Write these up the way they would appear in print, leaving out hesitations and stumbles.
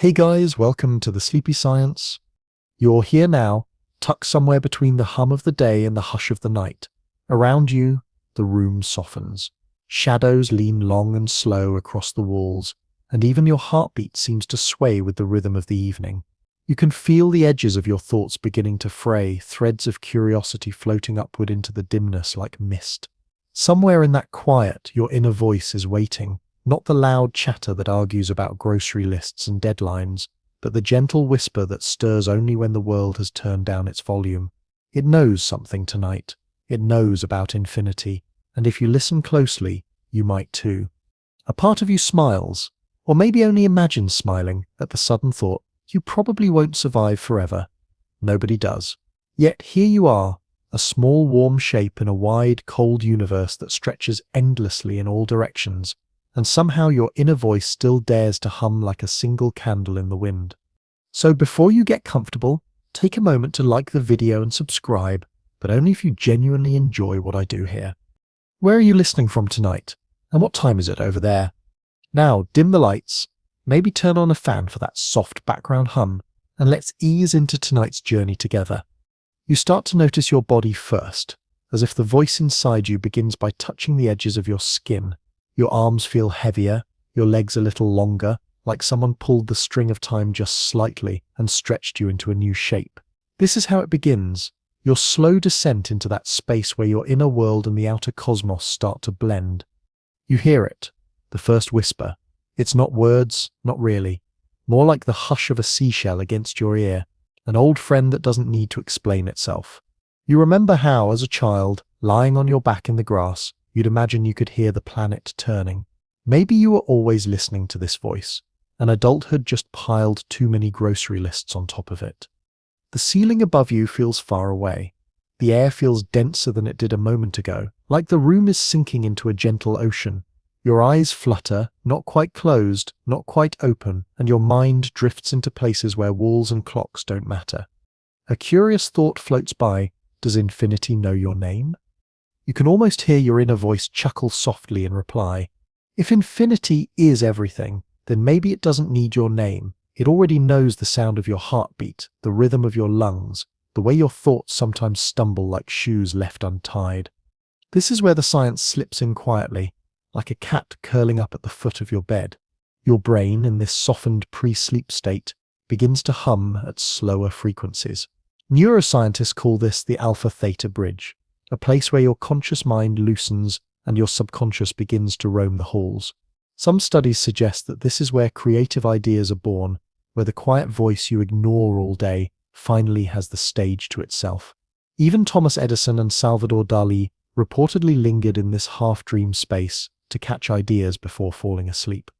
Hey guys, welcome to the Sleepy Science. You're here now, tucked somewhere between the hum of the day and the hush of the night. Around you, the room softens. Shadows lean long and slow across the walls, and even your heartbeat seems to sway with the rhythm of the evening. You can feel the edges of your thoughts beginning to fray, threads of curiosity floating upward into the dimness like mist. Somewhere in that quiet, your inner voice is waiting. Not the loud chatter that argues about grocery lists and deadlines, but the gentle whisper that stirs only when the world has turned down its volume. It knows something tonight. It knows about infinity, and if you listen closely, you might too. A part of you smiles, or maybe only imagines smiling, at the sudden thought, you probably won't survive forever. Nobody does. Yet here you are, a small warm shape in a wide, cold universe that stretches endlessly in all directions, and somehow your inner voice still dares to hum like a single candle in the wind. So before you get comfortable, take a moment to like the video and subscribe, but only if you genuinely enjoy what I do here. Where are you listening from tonight? And what time is it over there? Now dim the lights, maybe turn on a fan for that soft background hum, and let's ease into tonight's journey together. You start to notice your body first, as if the voice inside you begins by touching the edges of your skin. Your arms feel heavier, your legs a little longer, like someone pulled the string of time just slightly and stretched you into a new shape. This is how it begins, your slow descent into that space where your inner world and the outer cosmos start to blend. You hear it, the first whisper. It's not words, not really. More like the hush of a seashell against your ear, an old friend that doesn't need to explain itself. You remember how, as a child, lying on your back in the grass, you'd imagine you could hear the planet turning. Maybe you were always listening to this voice, and adulthood just piled too many grocery lists on top of it. The ceiling above you feels far away. The air feels denser than it did a moment ago, like the room is sinking into a gentle ocean. Your eyes flutter, not quite closed, not quite open, and your mind drifts into places where walls and clocks don't matter. A curious thought floats by. Does infinity know your name? You can almost hear your inner voice chuckle softly in reply. If infinity is everything, then maybe it doesn't need your name. It already knows the sound of your heartbeat, the rhythm of your lungs, the way your thoughts sometimes stumble like shoes left untied. This is where the science slips in quietly, like a cat curling up at the foot of your bed. Your brain, in this softened pre-sleep state, begins to hum at slower frequencies. Neuroscientists call this the alpha-theta bridge, a place where your conscious mind loosens and your subconscious begins to roam the halls. Some studies suggest that this is where creative ideas are born, where the quiet voice you ignore all day finally has the stage to itself. Even Thomas Edison and Salvador Dali reportedly lingered in this half-dream space to catch ideas before falling asleep.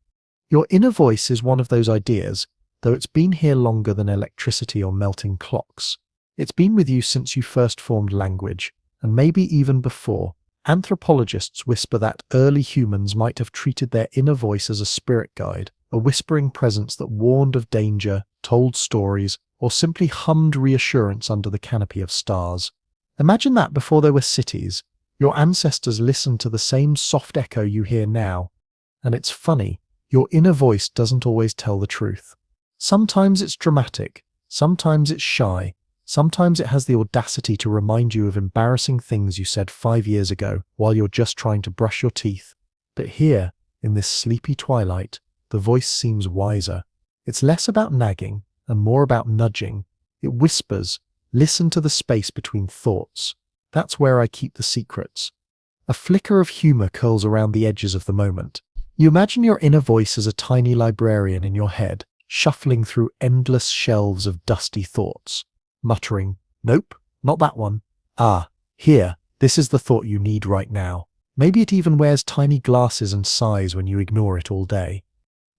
Your inner voice is one of those ideas, though it's been here longer than electricity or melting clocks. It's been with you since you first formed language, and maybe even before. Anthropologists whisper that early humans might have treated their inner voice as a spirit guide, a whispering presence that warned of danger, told stories, or simply hummed reassurance under the canopy of stars. Imagine that before there were cities. Your ancestors listened to the same soft echo you hear now. And it's funny, your inner voice doesn't always tell the truth. Sometimes it's dramatic, sometimes it's shy, sometimes it has the audacity to remind you of embarrassing things you said 5 years ago while you're just trying to brush your teeth. But here, in this sleepy twilight, the voice seems wiser. It's less about nagging and more about nudging. It whispers, listen to the space between thoughts. That's where I keep the secrets. A flicker of humor curls around the edges of the moment. You imagine your inner voice as a tiny librarian in your head, shuffling through endless shelves of dusty thoughts, muttering, "Nope, not that one. Ah, here, this is the thought you need right now." Maybe it even wears tiny glasses and sighs when you ignore it all day.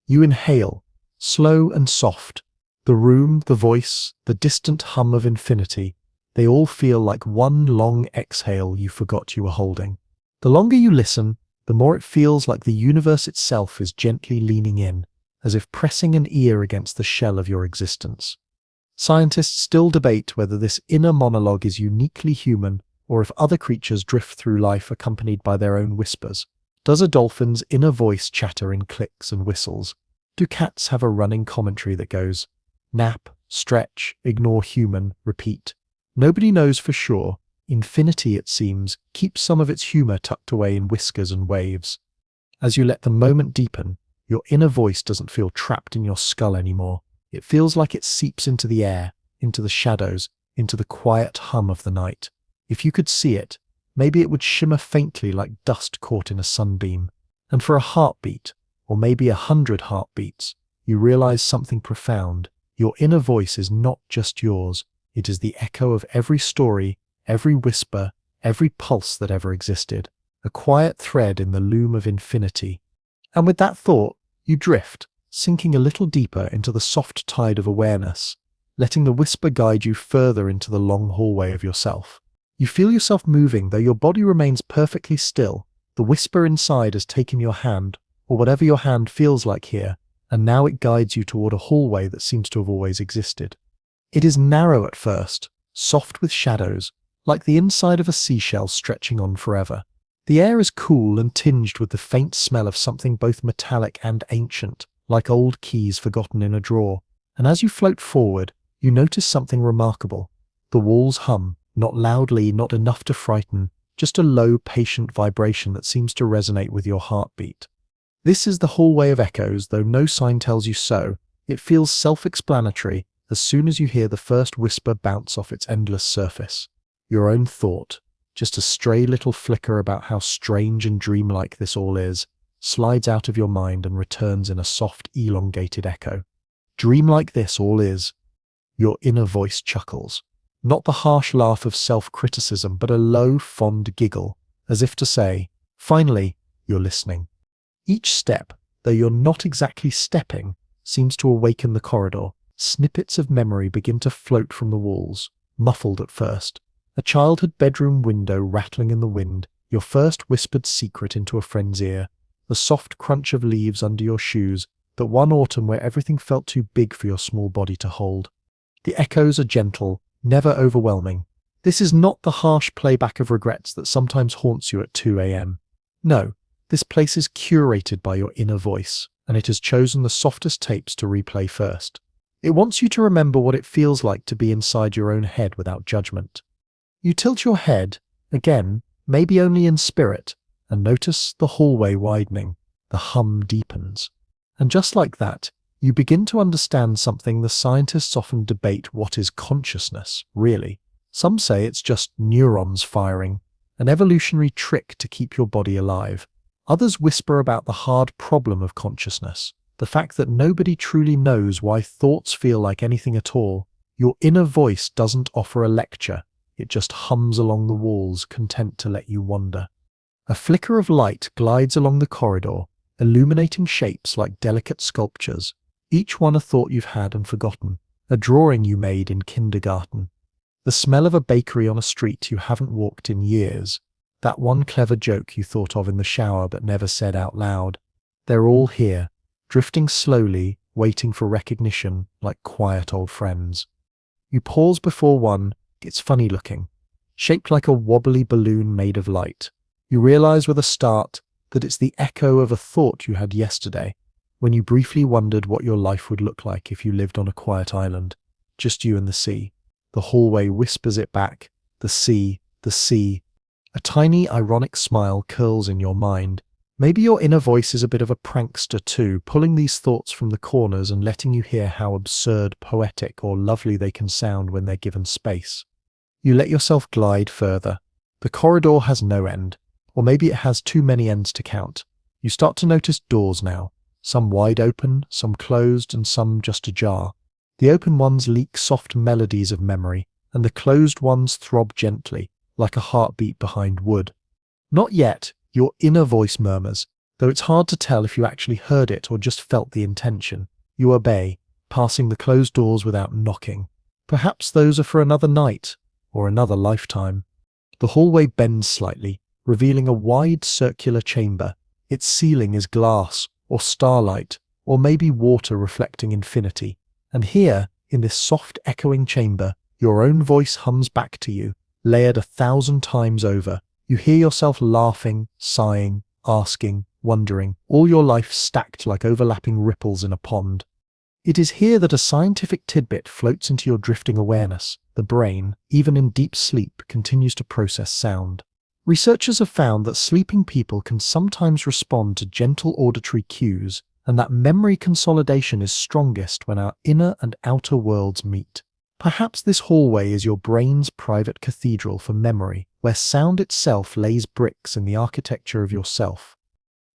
You inhale, slow and soft. The room, the voice, the distant hum of infinity, they all feel like one long exhale you forgot you were holding. The longer you listen, the more it feels like the universe itself is gently leaning in, as if pressing an ear against the shell of your existence. Scientists still debate whether this inner monologue is uniquely human or if other creatures drift through life accompanied by their own whispers. Does a dolphin's inner voice chatter in clicks and whistles? Do cats have a running commentary that goes, nap, stretch, ignore human, repeat? Nobody knows for sure. Infinity, it seems, keeps some of its humor tucked away in whiskers and waves. As you let the moment deepen, your inner voice doesn't feel trapped in your skull anymore. It feels like it seeps into the air, into the shadows, into the quiet hum of the night. If you could see it, maybe it would shimmer faintly like dust caught in a sunbeam. And for a heartbeat, or maybe 100 heartbeats, you realize something profound. Your inner voice is not just yours. It is the echo of every story, every whisper, every pulse that ever existed. A quiet thread in the loom of infinity. And with that thought, you drift, sinking a little deeper into the soft tide of awareness, letting the whisper guide you further into the long hallway of yourself. You feel yourself moving, though your body remains perfectly still. The whisper inside has taken your hand, or whatever your hand feels like here, and now it guides you toward a hallway that seems to have always existed. It is narrow at first, soft with shadows, like the inside of a seashell stretching on forever. The air is cool and tinged with the faint smell of something both metallic and ancient, like old keys forgotten in a drawer. And as you float forward, you notice something remarkable. The walls hum, not loudly, not enough to frighten, just a low, patient vibration that seems to resonate with your heartbeat. This is the hallway of echoes, though no sign tells you so. It feels self-explanatory as soon as you hear the first whisper bounce off its endless surface. Your own thought, just a stray little flicker about how strange and dreamlike this all is, slides out of your mind and returns in a soft, elongated echo. Dreamlike this all is. Your inner voice chuckles. Not the harsh laugh of self-criticism, but a low, fond giggle, as if to say, finally, you're listening. Each step, though you're not exactly stepping, seems to awaken the corridor. Snippets of memory begin to float from the walls, muffled at first. A childhood bedroom window rattling in the wind, your first whispered secret into a friend's ear, the soft crunch of leaves under your shoes, that one autumn where everything felt too big for your small body to hold. The echoes are gentle, never overwhelming. This is not the harsh playback of regrets that sometimes haunts you at 2 a.m. No, this place is curated by your inner voice, and it has chosen the softest tapes to replay first. It wants you to remember what it feels like to be inside your own head without judgment. You tilt your head, again, maybe only in spirit, and notice the hallway widening. The hum deepens. And just like that, you begin to understand something the scientists often debate: what is consciousness, really? Some say it's just neurons firing, an evolutionary trick to keep your body alive. Others whisper about the hard problem of consciousness, the fact that nobody truly knows why thoughts feel like anything at all. Your inner voice doesn't offer a lecture. It just hums along the walls, content to let you wander. A flicker of light glides along the corridor, illuminating shapes like delicate sculptures, each one a thought you've had and forgotten, a drawing you made in kindergarten. The smell of a bakery on a street you haven't walked in years, that one clever joke you thought of in the shower but never said out loud. They're all here, drifting slowly, waiting for recognition like quiet old friends. You pause before one. It's funny looking, shaped like a wobbly balloon made of light. You realize with a start that it's the echo of a thought you had yesterday, when you briefly wondered what your life would look like if you lived on a quiet island, just you and the sea. The hallway whispers it back, the sea, the sea. A tiny, ironic smile curls in your mind. Maybe your inner voice is a bit of a prankster too, pulling these thoughts from the corners and letting you hear how absurd, poetic, or lovely they can sound when they're given space. You let yourself glide further. The corridor has no end, or maybe it has too many ends to count. You start to notice doors now, some wide open, some closed, and some just ajar. The open ones leak soft melodies of memory, and the closed ones throb gently, like a heartbeat behind wood. Not yet, your inner voice murmurs, though it's hard to tell if you actually heard it or just felt the intention. You obey, passing the closed doors without knocking. Perhaps those are for another night, or another lifetime. The hallway bends slightly, revealing a wide circular chamber. Its ceiling is glass, or starlight, or maybe water reflecting infinity. And here, in this soft echoing chamber, your own voice hums back to you, layered 1,000 times over. You hear yourself laughing, sighing, asking, wondering, all your life stacked like overlapping ripples in a pond. It is here that a scientific tidbit floats into your drifting awareness. The brain, even in deep sleep, continues to process sound. Researchers have found that sleeping people can sometimes respond to gentle auditory cues, and that memory consolidation is strongest when our inner and outer worlds meet. Perhaps this hallway is your brain's private cathedral for memory, where sound itself lays bricks in the architecture of yourself.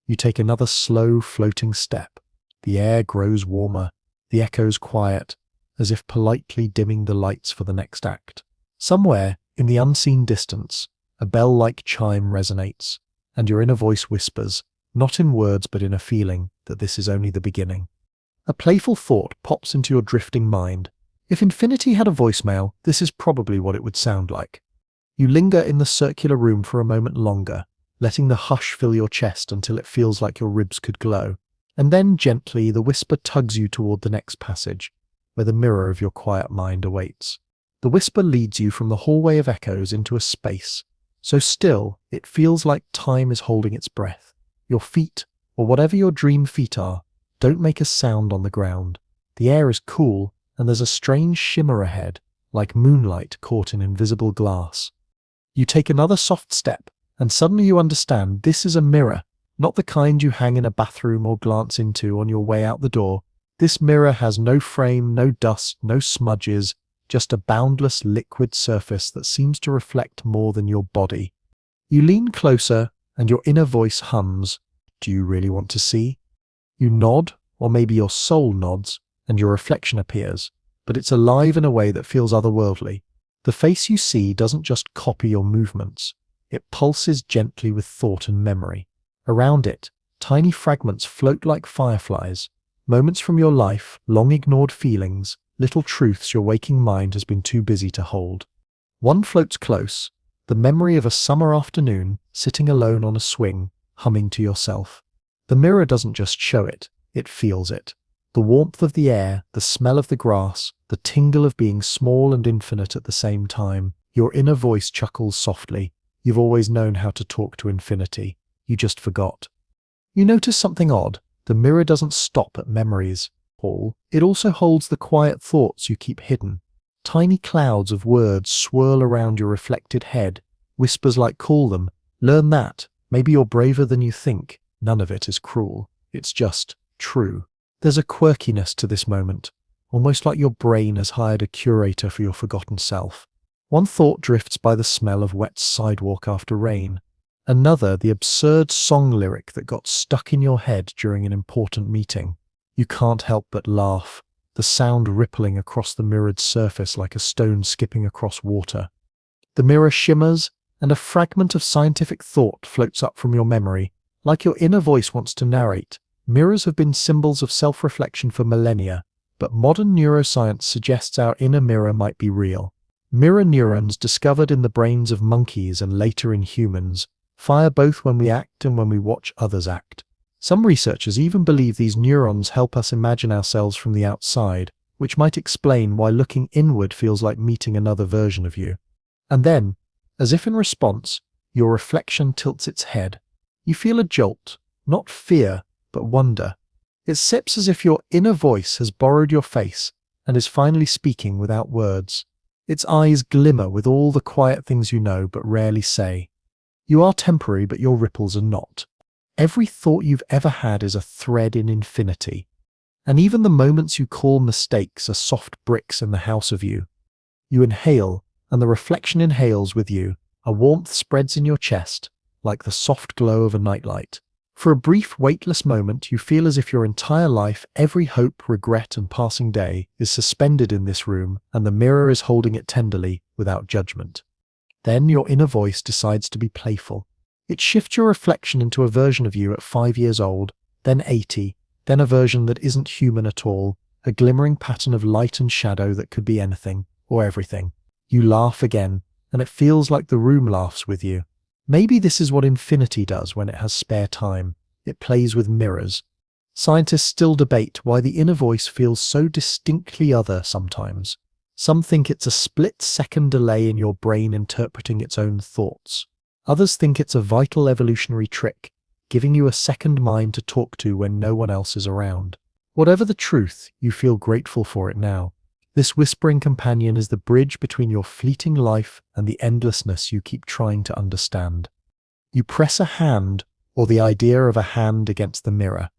You take another slow, floating step. The air grows warmer, the echoes quiet, as if politely dimming the lights for the next act. Somewhere, in the unseen distance, a bell-like chime resonates, and your inner voice whispers, not in words but in a feeling, that this is only the beginning. A playful thought pops into your drifting mind. If infinity had a voicemail, this is probably what it would sound like. You linger in the circular room for a moment longer, letting the hush fill your chest until it feels like your ribs could glow. And then gently the whisper tugs you toward the next passage, where the mirror of your quiet mind awaits. The whisper leads you from the hallway of echoes into a space so still it feels like time is holding its breath. Your feet, or whatever your dream feet are, don't make a sound on the ground. The air is cool, and there's a strange shimmer ahead, like moonlight caught in invisible glass. You take another soft step, and suddenly you understand this is a mirror, not the kind you hang in a bathroom or glance into on your way out the door. This mirror has no frame, no dust, no smudges, just a boundless liquid surface that seems to reflect more than your body. You lean closer, and your inner voice hums. Do you really want to see? You nod, or maybe your soul nods, and your reflection appears, but it's alive in a way that feels otherworldly. The face you see doesn't just copy your movements. It pulses gently with thought and memory. Around it, tiny fragments float like fireflies, moments from your life, long-ignored feelings, little truths your waking mind has been too busy to hold. One floats close, the memory of a summer afternoon, sitting alone on a swing, humming to yourself. The mirror doesn't just show it, it feels it. The warmth of the air, the smell of the grass, the tingle of being small and infinite at the same time. Your inner voice chuckles softly. You've always known how to talk to infinity. You just forgot. You notice something odd. The mirror doesn't stop at memories, Paul. It also holds the quiet thoughts you keep hidden. Tiny clouds of words swirl around your reflected head. Whispers like, call them, learn that. Maybe you're braver than you think. None of it is cruel. It's just true. There's a quirkiness to this moment, almost like your brain has hired a curator for your forgotten self. One thought drifts by the smell of wet sidewalk after rain. Another, the absurd song lyric that got stuck in your head during an important meeting. You can't help but laugh, the sound rippling across the mirrored surface like a stone skipping across water. The mirror shimmers, and a fragment of scientific thought floats up from your memory, like your inner voice wants to narrate. Mirrors have been symbols of self-reflection for millennia, but modern neuroscience suggests our inner mirror might be real. Mirror neurons discovered in the brains of monkeys and later in humans fire both when we act and when we watch others act. Some researchers even believe these neurons help us imagine ourselves from the outside, which might explain why looking inward feels like meeting another version of you. And then, as if in response, your reflection tilts its head. You feel a jolt, not fear, but wonder. It sips as if your inner voice has borrowed your face and is finally speaking without words. Its eyes glimmer with all the quiet things you know but rarely say. You are temporary, but your ripples are not. Every thought you've ever had is a thread in infinity. And even the moments you call mistakes are soft bricks in the house of you. You inhale, and the reflection inhales with you. A warmth spreads in your chest, like the soft glow of a nightlight. For a brief, weightless moment, you feel as if your entire life, every hope, regret, and passing day, is suspended in this room, and the mirror is holding it tenderly, without judgment. Then your inner voice decides to be playful. It shifts your reflection into a version of you at 5 years old, then 80, then a version that isn't human at all, a glimmering pattern of light and shadow that could be anything, or everything. You laugh again, and it feels like the room laughs with you. Maybe this is what infinity does when it has spare time. It plays with mirrors. Scientists still debate why the inner voice feels so distinctly other sometimes. Some think it's a split-second delay in your brain interpreting its own thoughts. Others think it's a vital evolutionary trick, giving you a second mind to talk to when no one else is around. Whatever the truth, you feel grateful for it now. This whispering companion is the bridge between your fleeting life and the endlessness you keep trying to understand. You press a hand, or the idea of a hand, against the mirror.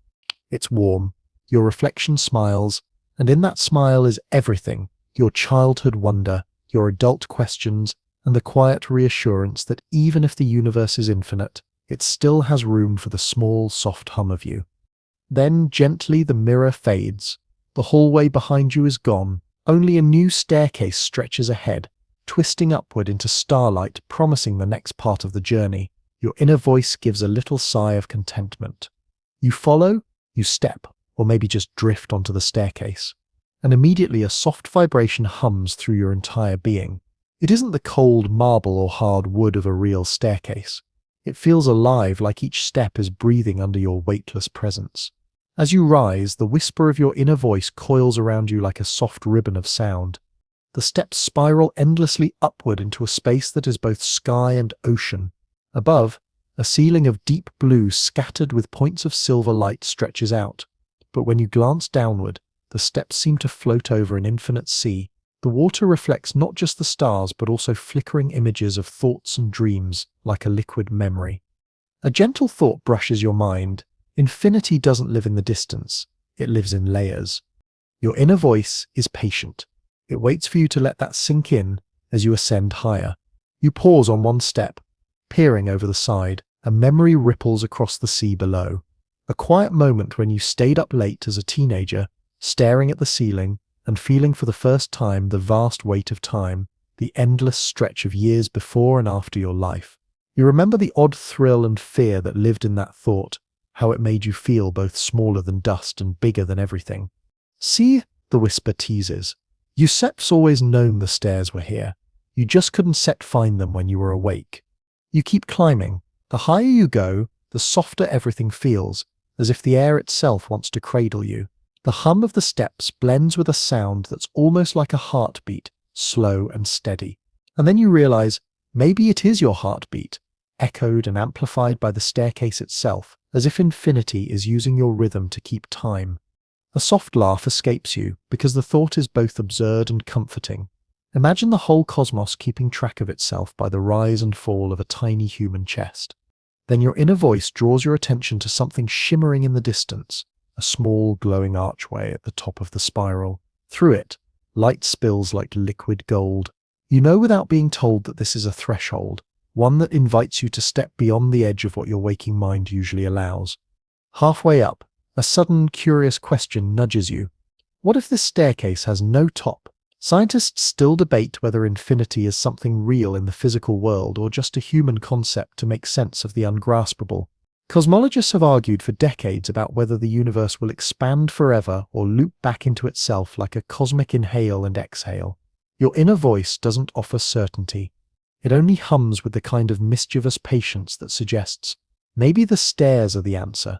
It's warm, your reflection smiles, and in that smile is everything: your childhood wonder, your adult questions, and the quiet reassurance that even if the universe is infinite, it still has room for the small, soft hum of you. Then gently the mirror fades. The hallway behind you is gone. Only a new staircase stretches ahead, twisting upward into starlight, promising the next part of the journey. Your inner voice gives a little sigh of contentment. You follow, you step, or maybe just drift onto the staircase, and immediately a soft vibration hums through your entire being. It isn't the cold marble or hard wood of a real staircase. It feels alive, like each step is breathing under your weightless presence. As you rise, the whisper of your inner voice coils around you like a soft ribbon of sound. The steps spiral endlessly upward into a space that is both sky and ocean. Above, a ceiling of deep blue scattered with points of silver light stretches out. But when you glance downward, the steps seem to float over an infinite sea. The water reflects not just the stars, but also flickering images of thoughts and dreams, like a liquid memory. A gentle thought brushes your mind. Infinity doesn't live in the distance. It lives in layers. Your inner voice is patient. It waits for you to let that sink in as you ascend higher. You pause on one step, peering over the side. A memory ripples across the sea below. A quiet moment when you stayed up late as a teenager, staring at the ceiling and feeling for the first time the vast weight of time, the endless stretch of years before and after your life. You remember the odd thrill and fear that lived in that thought, how it made you feel both smaller than dust and bigger than everything. See, the whisper teases. Yusef's always known the stairs were here. You just couldn't find them when you were awake. You keep climbing. The higher you go, the softer everything feels, as if the air itself wants to cradle you. The hum of the steps blends with a sound that's almost like a heartbeat, slow and steady. And then you realize maybe it is your heartbeat, echoed and amplified by the staircase itself, as if infinity is using your rhythm to keep time. A soft laugh escapes you, because the thought is both absurd and comforting. Imagine the whole cosmos keeping track of itself by the rise and fall of a tiny human chest. Then your inner voice draws your attention to something shimmering in the distance, a small glowing archway at the top of the spiral. Through it, light spills like liquid gold. You know without being told that this is a threshold, one that invites you to step beyond the edge of what your waking mind usually allows. Halfway up, a sudden, curious question nudges you. What if this staircase has no top? Scientists still debate whether infinity is something real in the physical world or just a human concept to make sense of the ungraspable. Cosmologists have argued for decades about whether the universe will expand forever or loop back into itself like a cosmic inhale and exhale. Your inner voice doesn't offer certainty. It only hums with the kind of mischievous patience that suggests maybe the stairs are the answer.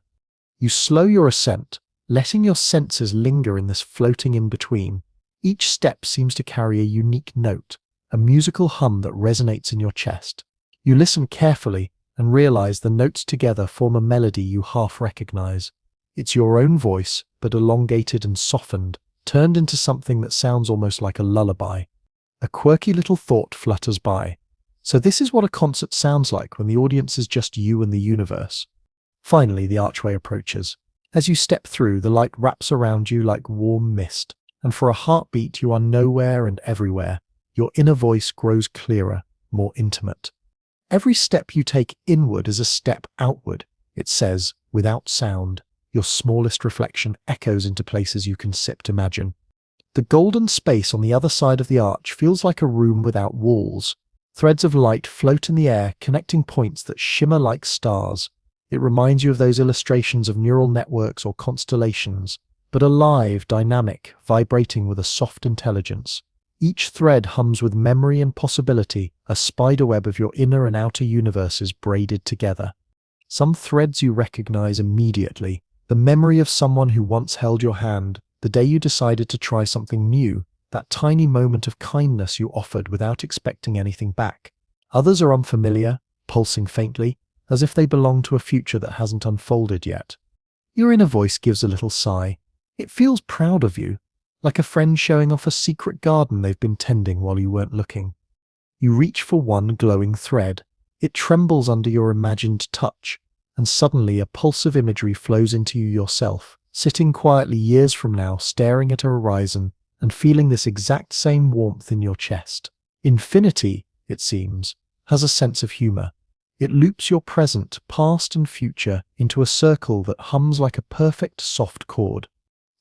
You slow your ascent, letting your senses linger in this floating in-between. Each step seems to carry a unique note, a musical hum that resonates in your chest. You listen carefully and realize the notes together form a melody you half recognize. It's your own voice, but elongated and softened, turned into something that sounds almost like a lullaby. A quirky little thought flutters by. So this is what a concert sounds like when the audience is just you and the universe. Finally, the archway approaches. As you step through, the light wraps around you like warm mist, and for a heartbeat you are nowhere and everywhere. Your inner voice grows clearer, more intimate. Every step you take inward is a step outward, it says, without sound. Your smallest reflection echoes into places you can sit to imagine. The golden space on the other side of the arch feels like a room without walls. Threads of light float in the air, connecting points that shimmer like stars. It reminds you of those illustrations of neural networks or constellations, but alive, dynamic, vibrating with a soft intelligence. Each thread hums with memory and possibility, a spiderweb of your inner and outer universes braided together. Some threads you recognize immediately, the memory of someone who once held your hand, the day you decided to try something new, that tiny moment of kindness you offered without expecting anything back. Others are unfamiliar, pulsing faintly, as if they belong to a future that hasn't unfolded yet. Your inner voice gives a little sigh. It feels proud of you, like a friend showing off a secret garden they've been tending while you weren't looking. You reach for one glowing thread. It trembles under your imagined touch, and suddenly a pulse of imagery flows into you yourself, sitting quietly years from now, staring at a horizon and feeling this exact same warmth in your chest. Infinity, it seems, has a sense of humor. It loops your present, past and future into a circle that hums like a perfect soft chord.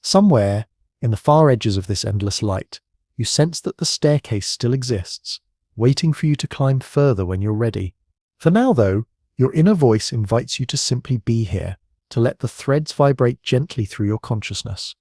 Somewhere, in the far edges of this endless light, you sense that the staircase still exists, waiting for you to climb further when you're ready. For now, though, your inner voice invites you to simply be here, to let the threads vibrate gently through your consciousness.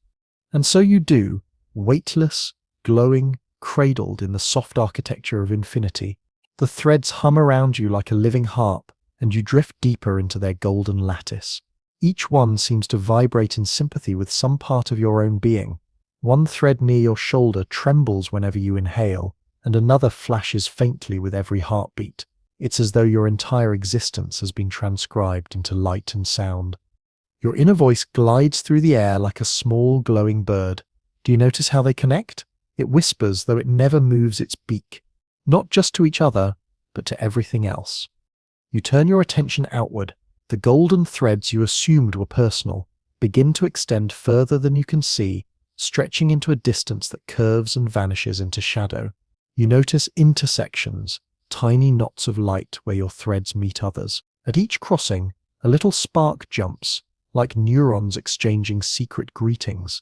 And so you do, weightless, glowing, cradled in the soft architecture of infinity. The threads hum around you like a living harp, and you drift deeper into their golden lattice. Each one seems to vibrate in sympathy with some part of your own being. One thread near your shoulder trembles whenever you inhale, and another flashes faintly with every heartbeat. It's as though your entire existence has been transcribed into light and sound. Your inner voice glides through the air like a small glowing bird. Do you notice how they connect? It whispers, though it never moves its beak, not just to each other, but to everything else. You turn your attention outward. The golden threads you assumed were personal begin to extend further than you can see, stretching into a distance that curves and vanishes into shadow. You notice intersections, tiny knots of light where your threads meet others. At each crossing, a little spark jumps, like neurons exchanging secret greetings.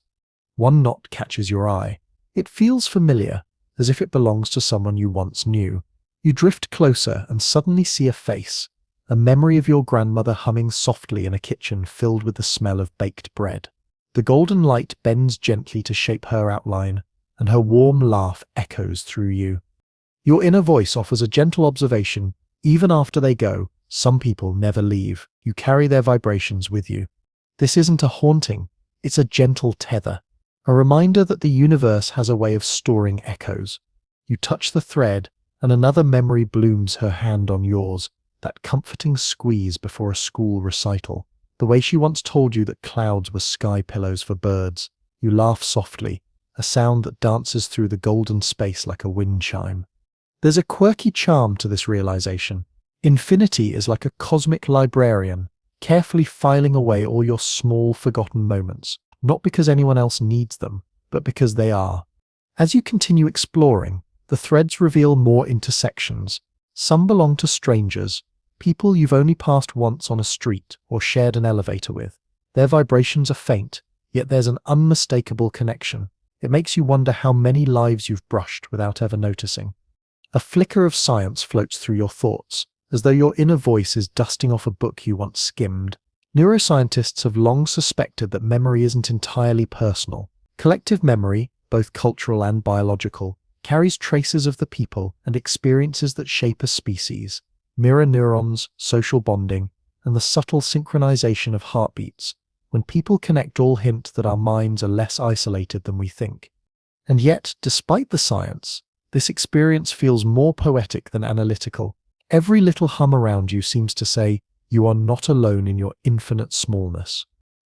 One knot catches your eye. It feels familiar, as if it belongs to someone you once knew. You drift closer and suddenly see a face, a memory of your grandmother humming softly in a kitchen filled with the smell of baked bread. The golden light bends gently to shape her outline, and her warm laugh echoes through you. Your inner voice offers a gentle observation. Even after they go, some people never leave. You carry their vibrations with you. This isn't a haunting, it's a gentle tether, a reminder that the universe has a way of storing echoes. You touch the thread, and another memory blooms her hand on yours, that comforting squeeze before a school recital. The way she once told you that clouds were sky pillows for birds. You laugh softly, a sound that dances through the golden space like a wind chime. There's a quirky charm to this realization. Infinity is like a cosmic librarian, carefully filing away all your small, forgotten moments, not because anyone else needs them, but because they are. As you continue exploring, the threads reveal more intersections. Some belong to strangers, people you've only passed once on a street or shared an elevator with. Their vibrations are faint, yet there's an unmistakable connection. It makes you wonder how many lives you've brushed without ever noticing. A flicker of science floats through your thoughts, as though your inner voice is dusting off a book you once skimmed. Neuroscientists have long suspected that memory isn't entirely personal. Collective memory, both cultural and biological, carries traces of the people and experiences that shape a species. Mirror neurons, social bonding, and the subtle synchronization of heartbeats. When people connect, all hint that our minds are less isolated than we think. And yet, despite the science, this experience feels more poetic than analytical. Every little hum around you seems to say, you are not alone in your infinite smallness.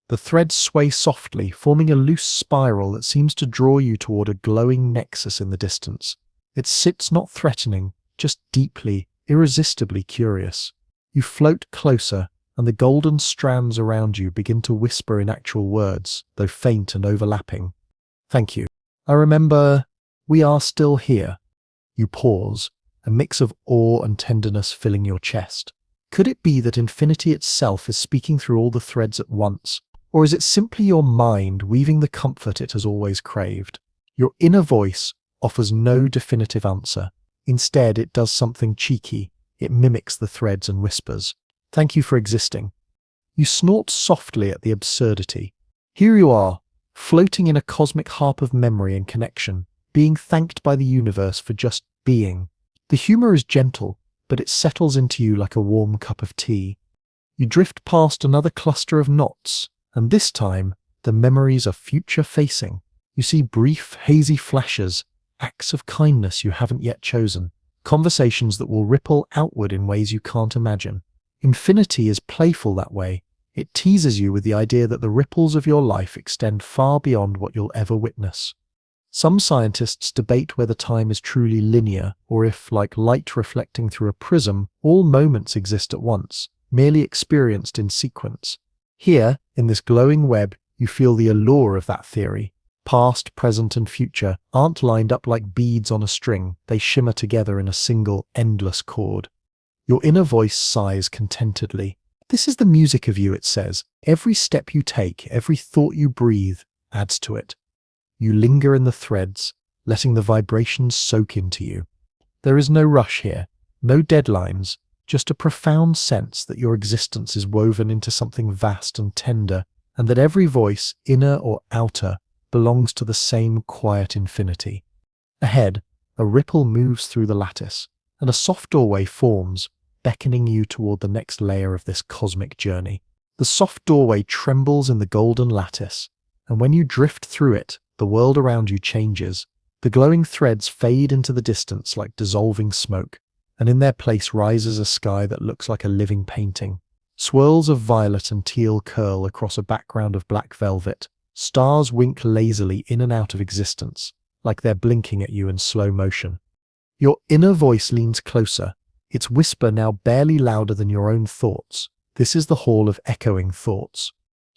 The threads sway softly, forming a loose spiral that seems to draw you toward a glowing nexus in the distance. It sits not threatening, just deeply, irresistibly curious. You float closer, and the golden strands around you begin to whisper in actual words, though faint and overlapping. Thank you. I remember, we are still here. You pause, a mix of awe and tenderness filling your chest. Could it be that infinity itself is speaking through all the threads at once? Or is it simply your mind weaving the comfort it has always craved? Your inner voice offers no definitive answer. Instead, it does something cheeky. It mimics the threads and whispers. Thank you for existing. You snort softly at the absurdity. Here you are, floating in a cosmic harp of memory and connection, being thanked by the universe for just being. The humor is gentle, but it settles into you like a warm cup of tea. You drift past another cluster of knots, and this time, the memories are future-facing. You see brief, hazy flashes, acts of kindness you haven't yet chosen, conversations that will ripple outward in ways you can't imagine. Infinity is playful that way. It teases you with the idea that the ripples of your life extend far beyond what you'll ever witness. Some scientists debate whether time is truly linear, or if, like light reflecting through a prism, all moments exist at once, merely experienced in sequence. Here, in this glowing web, you feel the allure of that theory. Past, present, and future aren't lined up like beads on a string, they shimmer together in a single, endless chord. Your inner voice sighs contentedly. This is the music of you, it says. Every step you take, every thought you breathe, adds to it. You linger in the threads, letting the vibrations soak into you. There is no rush here, no deadlines, just a profound sense that your existence is woven into something vast and tender, and that every voice, inner or outer, belongs to the same quiet infinity. Ahead, a ripple moves through the lattice, and a soft doorway forms, beckoning you toward the next layer of this cosmic journey. The soft doorway trembles in the golden lattice, and when you drift through it, the world around you changes. The glowing threads fade into the distance like dissolving smoke, and in their place rises a sky that looks like a living painting. Swirls of violet and teal curl across a background of black velvet. Stars wink lazily in and out of existence, like they're blinking at you in slow motion. Your inner voice leans closer, its whisper now barely louder than your own thoughts. This is the Hall of Echoing Thoughts.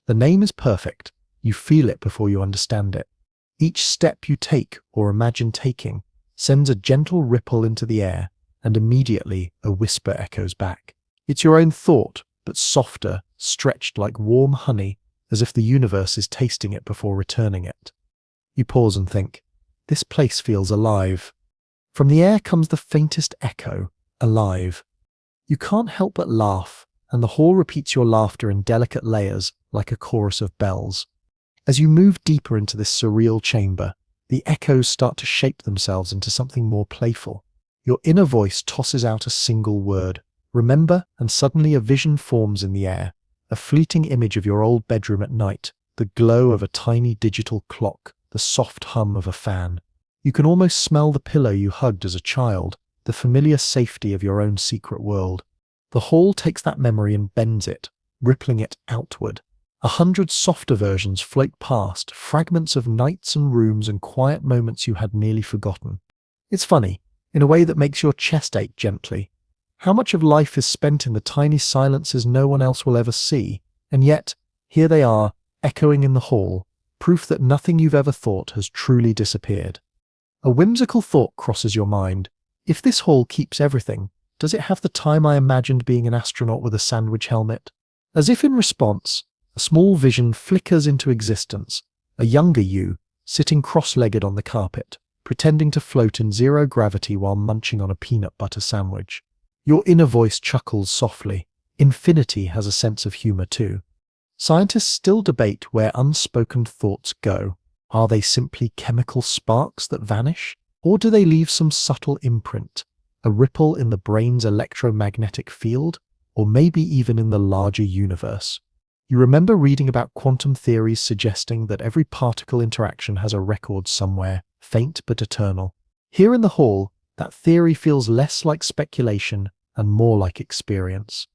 The name is perfect. You feel it before you understand it. Each step you take or imagine taking sends a gentle ripple into the air, and immediately a whisper echoes back. It's your own thought, but softer, stretched like warm honey, as if the universe is tasting it before returning it. You pause and think, this place feels alive. From the air comes the faintest echo, alive. You can't help but laugh, and the hall repeats your laughter in delicate layers like a chorus of bells. As you move deeper into this surreal chamber, the echoes start to shape themselves into something more playful. Your inner voice tosses out a single word, remember, and suddenly a vision forms in the air, a fleeting image of your old bedroom at night, the glow of a tiny digital clock, the soft hum of a fan. You can almost smell the pillow you hugged as a child, the familiar safety of your own secret world. The hall takes that memory and bends it, rippling it outward. 100 softer versions float past, fragments of nights and rooms and quiet moments you had nearly forgotten. It's funny, in a way that makes your chest ache gently. How much of life is spent in the tiny silences no one else will ever see, and yet, here they are, echoing in the hall, proof that nothing you've ever thought has truly disappeared. A whimsical thought crosses your mind. If this hall keeps everything, does it have the time I imagined being an astronaut with a sandwich helmet? As if in response, a small vision flickers into existence, a younger you, sitting cross-legged on the carpet, pretending to float in zero gravity while munching on a peanut butter sandwich. Your inner voice chuckles softly. Infinity has a sense of humor too. Scientists still debate where unspoken thoughts go. Are they simply chemical sparks that vanish? Or do they leave some subtle imprint, a ripple in the brain's electromagnetic field, or maybe even in the larger universe? You remember reading about quantum theories suggesting that every particle interaction has a record somewhere, faint but eternal. Here in the hall, that theory feels less like speculation and more like experience.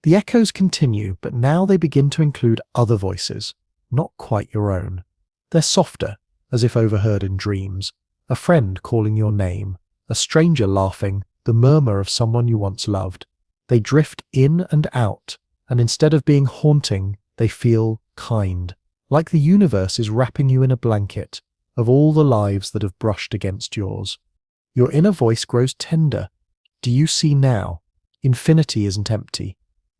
The echoes continue, but now they begin to include other voices, not quite your own. They're softer, as if overheard in dreams. A friend calling your name, a stranger laughing, the murmur of someone you once loved. They drift in and out, and instead of being haunting, they feel kind, like the universe is wrapping you in a blanket of all the lives that have brushed against yours. Your inner voice grows tender. Do you see now? Infinity isn't empty.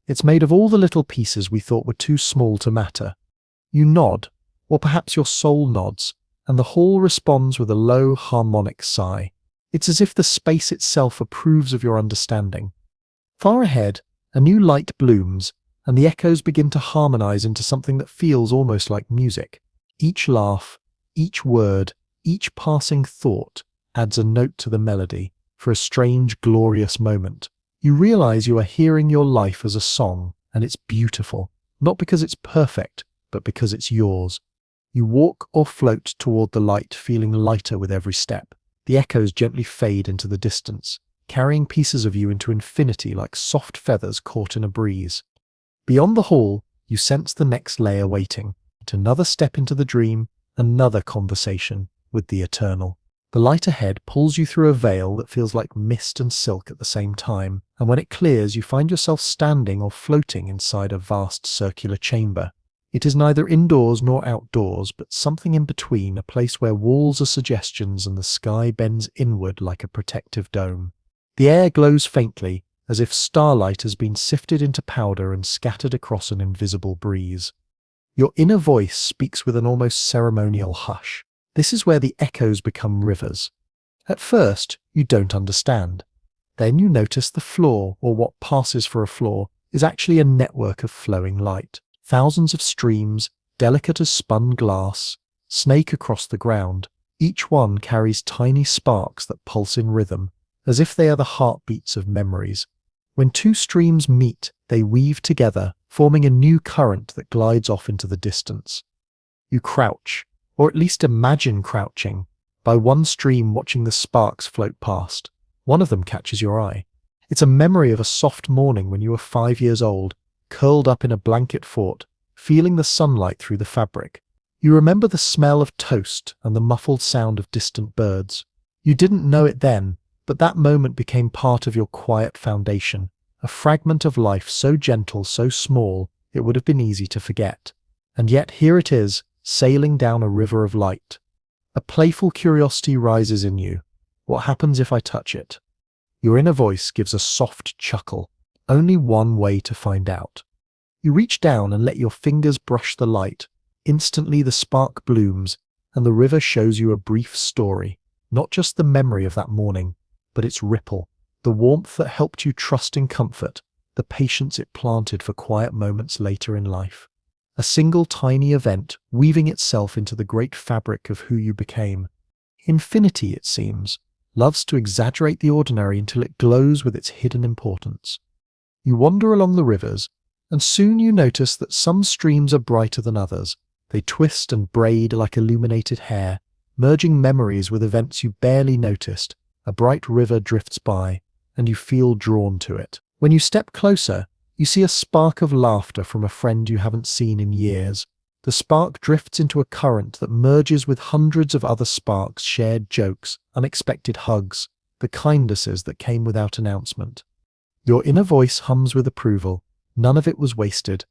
It's made of all the little pieces we thought were too small to matter. You nod, or perhaps your soul nods, and the hall responds with a low, harmonic sigh. It's as if the space itself approves of your understanding. Far ahead, a new light blooms, and the echoes begin to harmonize into something that feels almost like music. Each laugh, each word, each passing thought adds a note to the melody. For a strange, glorious moment, you realize you are hearing your life as a song, and it's beautiful, not because it's perfect, but because it's yours. You walk or float toward the light, feeling lighter with every step. The echoes gently fade into the distance, carrying pieces of you into infinity like soft feathers caught in a breeze. Beyond the hall, you sense the next layer waiting, another step into the dream, another conversation with the eternal. The light ahead pulls you through a veil that feels like mist and silk at the same time, and when it clears, you find yourself standing or floating inside a vast circular chamber. It is neither indoors nor outdoors, but something in between, a place where walls are suggestions and the sky bends inward like a protective dome. The air glows faintly, as if starlight has been sifted into powder and scattered across an invisible breeze. Your inner voice speaks with an almost ceremonial hush. This is where the echoes become rivers. At first, you don't understand. Then you notice the floor, or what passes for a floor, is actually a network of flowing light. Thousands of streams, delicate as spun glass, snake across the ground. Each one carries tiny sparks that pulse in rhythm, as if they are the heartbeats of memories. When two streams meet, they weave together, forming a new current that glides off into the distance. You crouch, or at least imagine crouching, by one stream watching the sparks float past. One of them catches your eye. It's a memory of a soft morning when you were 5 years old, curled up in a blanket fort, feeling the sunlight through the fabric. You remember the smell of toast and the muffled sound of distant birds. You didn't know it then, but that moment became part of your quiet foundation, a fragment of life so gentle, so small, it would have been easy to forget. And yet here it is, sailing down a river of light. A playful curiosity rises in you. What happens if I touch it? Your inner voice gives a soft chuckle. Only one way to find out. You reach down and let your fingers brush the light. Instantly the spark blooms, and the river shows you a brief story. Not just the memory of that morning, but its ripple, the warmth that helped you trust in comfort, the patience it planted for quiet moments later in life. A single tiny event weaving itself into the great fabric of who you became. Infinity, it seems, loves to exaggerate the ordinary until it glows with its hidden importance. You wander along the rivers, and soon you notice that some streams are brighter than others. They twist and braid like illuminated hair, merging memories with events you barely noticed. A bright river drifts by, and you feel drawn to it. When you step closer, you see a spark of laughter from a friend you haven't seen in years. The spark drifts into a current that merges with hundreds of other sparks, shared jokes, unexpected hugs, the kindnesses that came without announcement. Your inner voice hums with approval. None of it was wasted.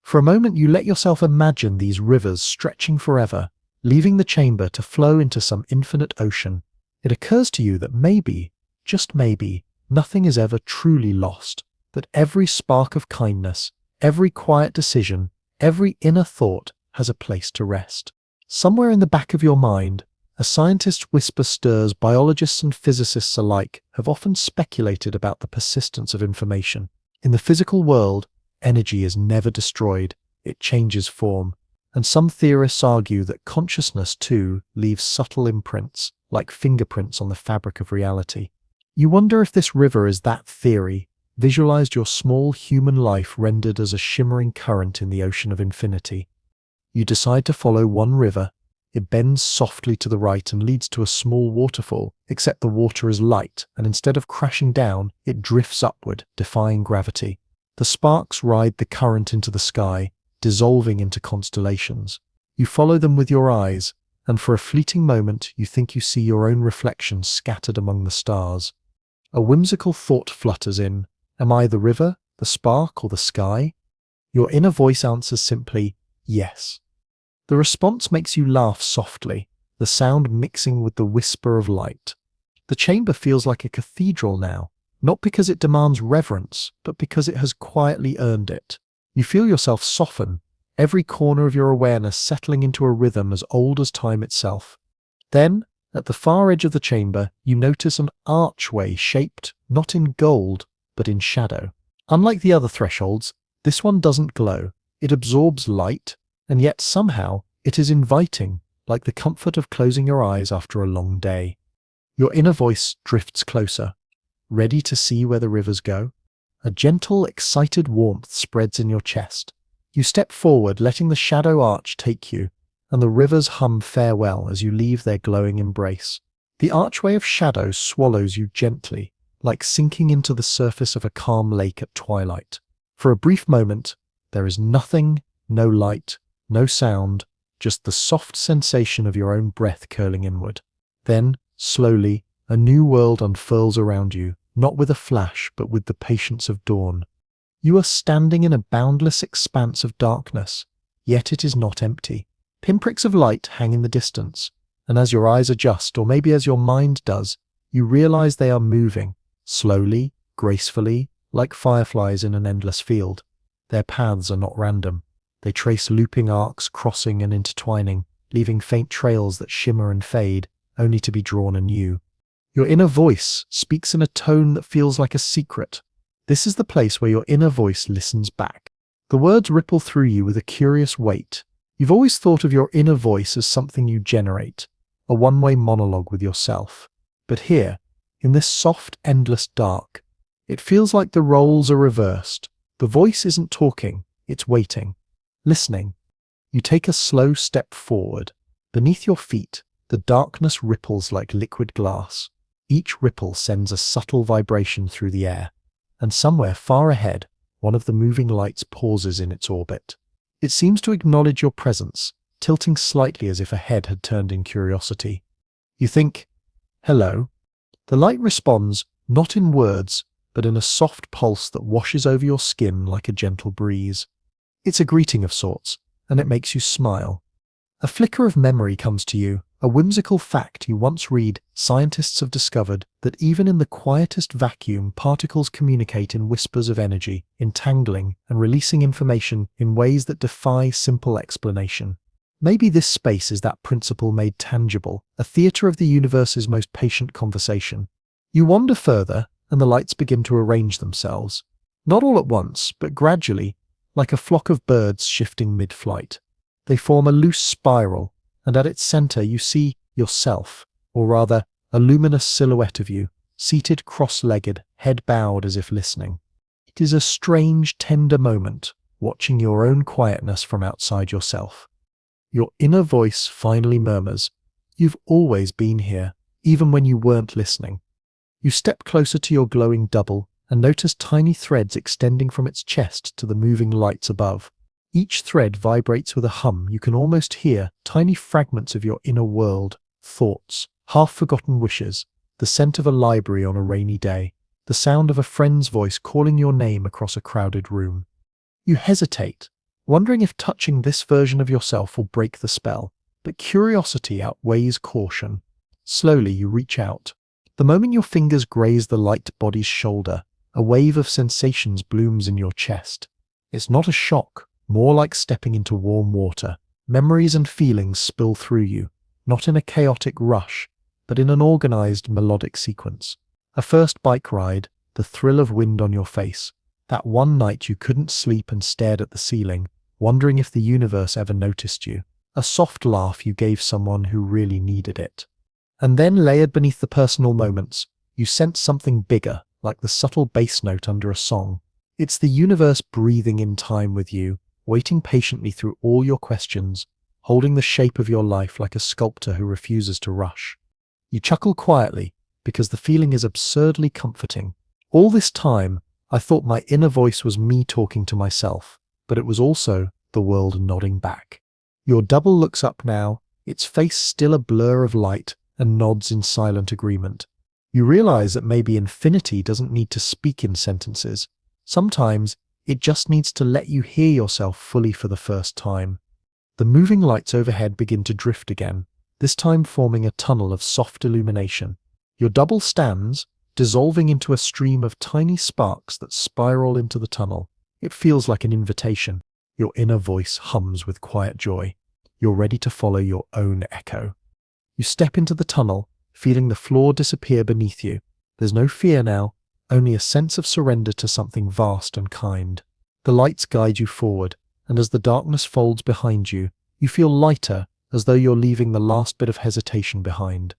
For a moment you let yourself imagine these rivers stretching forever, leaving the chamber to flow into some infinite ocean. It occurs to you that maybe, just maybe, nothing is ever truly lost, that every spark of kindness, every quiet decision, every inner thought has a place to rest. Somewhere in the back of your mind, a scientist's whisper stirs. Biologists and physicists alike have often speculated about the persistence of information. In the physical world, energy is never destroyed, it changes form, and some theorists argue that consciousness too leaves subtle imprints, like fingerprints on the fabric of reality. You wonder if this river is that theory, visualized your small human life rendered as a shimmering current in the ocean of infinity. You decide to follow one river. It bends softly to the right and leads to a small waterfall, except the water is light, and instead of crashing down, it drifts upward, defying gravity. The sparks ride the current into the sky, dissolving into constellations. You follow them with your eyes, and for a fleeting moment you think you see your own reflection scattered among the stars. A whimsical thought flutters in. Am I the river, the spark, or the sky? Your inner voice answers simply, yes. The response makes you laugh softly, the sound mixing with the whisper of light. The chamber feels like a cathedral now, not because it demands reverence, but because it has quietly earned it. You feel yourself soften, every corner of your awareness settling into a rhythm as old as time itself. Then, at the far edge of the chamber, you notice an archway shaped not in gold, but in shadow. Unlike the other thresholds, this one doesn't glow. It absorbs light, and yet somehow it is inviting, like the comfort of closing your eyes after a long day. Your inner voice drifts closer, ready to see where the rivers go. A gentle, excited warmth spreads in your chest. You step forward, letting the shadow arch take you, and the rivers hum farewell as you leave their glowing embrace. The archway of shadow swallows you gently, like sinking into the surface of a calm lake at twilight. For a brief moment, there is nothing, no light, no sound, just the soft sensation of your own breath curling inward. Then, slowly, a new world unfurls around you, not with a flash, but with the patience of dawn. You are standing in a boundless expanse of darkness, yet it is not empty. Pinpricks of light hang in the distance, and as your eyes adjust, or maybe as your mind does, you realize they are moving, slowly, gracefully, like fireflies in an endless field. Their paths are not random. They trace looping arcs, crossing and intertwining, leaving faint trails that shimmer and fade, only to be drawn anew. Your inner voice speaks in a tone that feels like a secret. This is the place where your inner voice listens back. The words ripple through you with a curious weight. You've always thought of your inner voice as something you generate, a one-way monologue with yourself. But here, in this soft, endless dark, it feels like the roles are reversed. The voice isn't talking, it's waiting, listening. You take a slow step forward. Beneath your feet, the darkness ripples like liquid glass. Each ripple sends a subtle vibration through the air, and somewhere far ahead, one of the moving lights pauses in its orbit. It seems to acknowledge your presence, tilting slightly as if a head had turned in curiosity. You think, "Hello." The light responds, not in words, but in a soft pulse that washes over your skin like a gentle breeze. It's a greeting of sorts, and it makes you smile. A flicker of memory comes to you, a whimsical fact you once read. Scientists have discovered that even in the quietest vacuum, particles communicate in whispers of energy, entangling and releasing information in ways that defy simple explanation. Maybe this space is that principle made tangible, a theater of the universe's most patient conversation. You wander further, and the lights begin to arrange themselves. Not all at once, but gradually, like a flock of birds shifting mid-flight. They form a loose spiral, and at its center you see yourself, or rather, a luminous silhouette of you, seated cross-legged, head bowed as if listening. It is a strange, tender moment, watching your own quietness from outside yourself. Your inner voice finally murmurs, "You've always been here, even when you weren't listening." You step closer to your glowing double and notice tiny threads extending from its chest to the moving lights above. Each thread vibrates with a hum you can almost hear, tiny fragments of your inner world, thoughts, half-forgotten wishes, the scent of a library on a rainy day, the sound of a friend's voice calling your name across a crowded room. You hesitate, wondering if touching this version of yourself will break the spell, but curiosity outweighs caution. Slowly you reach out. The moment your fingers graze the light body's shoulder, a wave of sensations blooms in your chest. It's not a shock, more like stepping into warm water. Memories and feelings spill through you, not in a chaotic rush, but in an organized melodic sequence. A first bike ride, the thrill of wind on your face, that one night you couldn't sleep and stared at the ceiling, wondering if the universe ever noticed you. A soft laugh you gave someone who really needed it. And then layered beneath the personal moments, you sense something bigger, like the subtle bass note under a song. It's the universe breathing in time with you, waiting patiently through all your questions, holding the shape of your life like a sculptor who refuses to rush. You chuckle quietly, because the feeling is absurdly comforting. All this time, I thought my inner voice was me talking to myself, but it was also the world nodding back. Your double looks up now, its face still a blur of light, and nods in silent agreement. You realize that maybe infinity doesn't need to speak in sentences. Sometimes it just needs to let you hear yourself fully for the first time. The moving lights overhead begin to drift again, this time forming a tunnel of soft illumination. Your double stands, dissolving into a stream of tiny sparks that spiral into the tunnel. It feels like an invitation. Your inner voice hums with quiet joy. You're ready to follow your own echo. You step into the tunnel, feeling the floor disappear beneath you. There's no fear now, only a sense of surrender to something vast and kind. The lights guide you forward, and as the darkness folds behind you, you feel lighter, as though you're leaving the last bit of hesitation behind.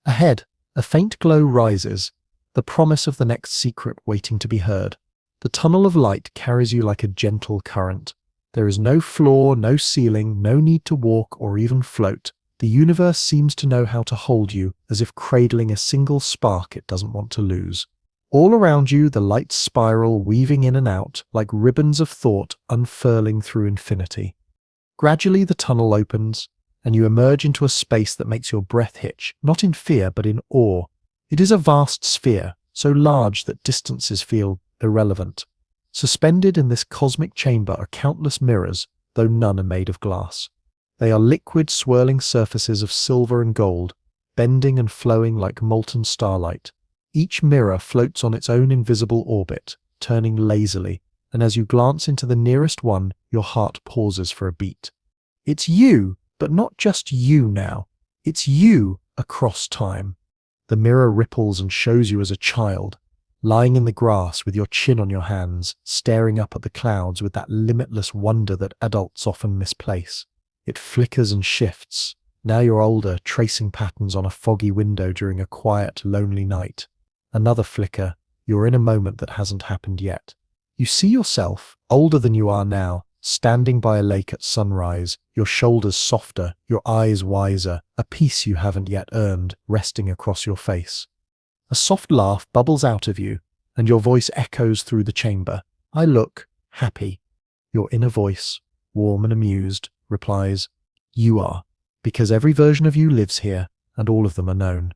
Ahead, a faint glow rises, the promise of the next secret waiting to be heard. The tunnel of light carries you like a gentle current. There is no floor, no ceiling, no need to walk or even float. The universe seems to know how to hold you, as if cradling a single spark it doesn't want to lose. All around you, the lights spiral, weaving in and out, like ribbons of thought unfurling through infinity. Gradually, the tunnel opens, and you emerge into a space that makes your breath hitch, not in fear, but in awe. It is a vast sphere, so large that distances feel irrelevant. Suspended in this cosmic chamber are countless mirrors, though none are made of glass. They are liquid, swirling surfaces of silver and gold, bending and flowing like molten starlight. Each mirror floats on its own invisible orbit, turning lazily, and as you glance into the nearest one, your heart pauses for a beat. It's you, but not just you now. It's you across time. The mirror ripples and shows you as a child, lying in the grass with your chin on your hands, staring up at the clouds with that limitless wonder that adults often misplace. It flickers and shifts. Now you're older, tracing patterns on a foggy window during a quiet, lonely night. Another flicker, you're in a moment that hasn't happened yet. You see yourself, older than you are now, standing by a lake at sunrise, your shoulders softer, your eyes wiser, a peace you haven't yet earned, resting across your face. A soft laugh bubbles out of you, and your voice echoes through the chamber. I look happy. Your inner voice, warm and amused, replies, "You are, because every version of you lives here, and all of them are known."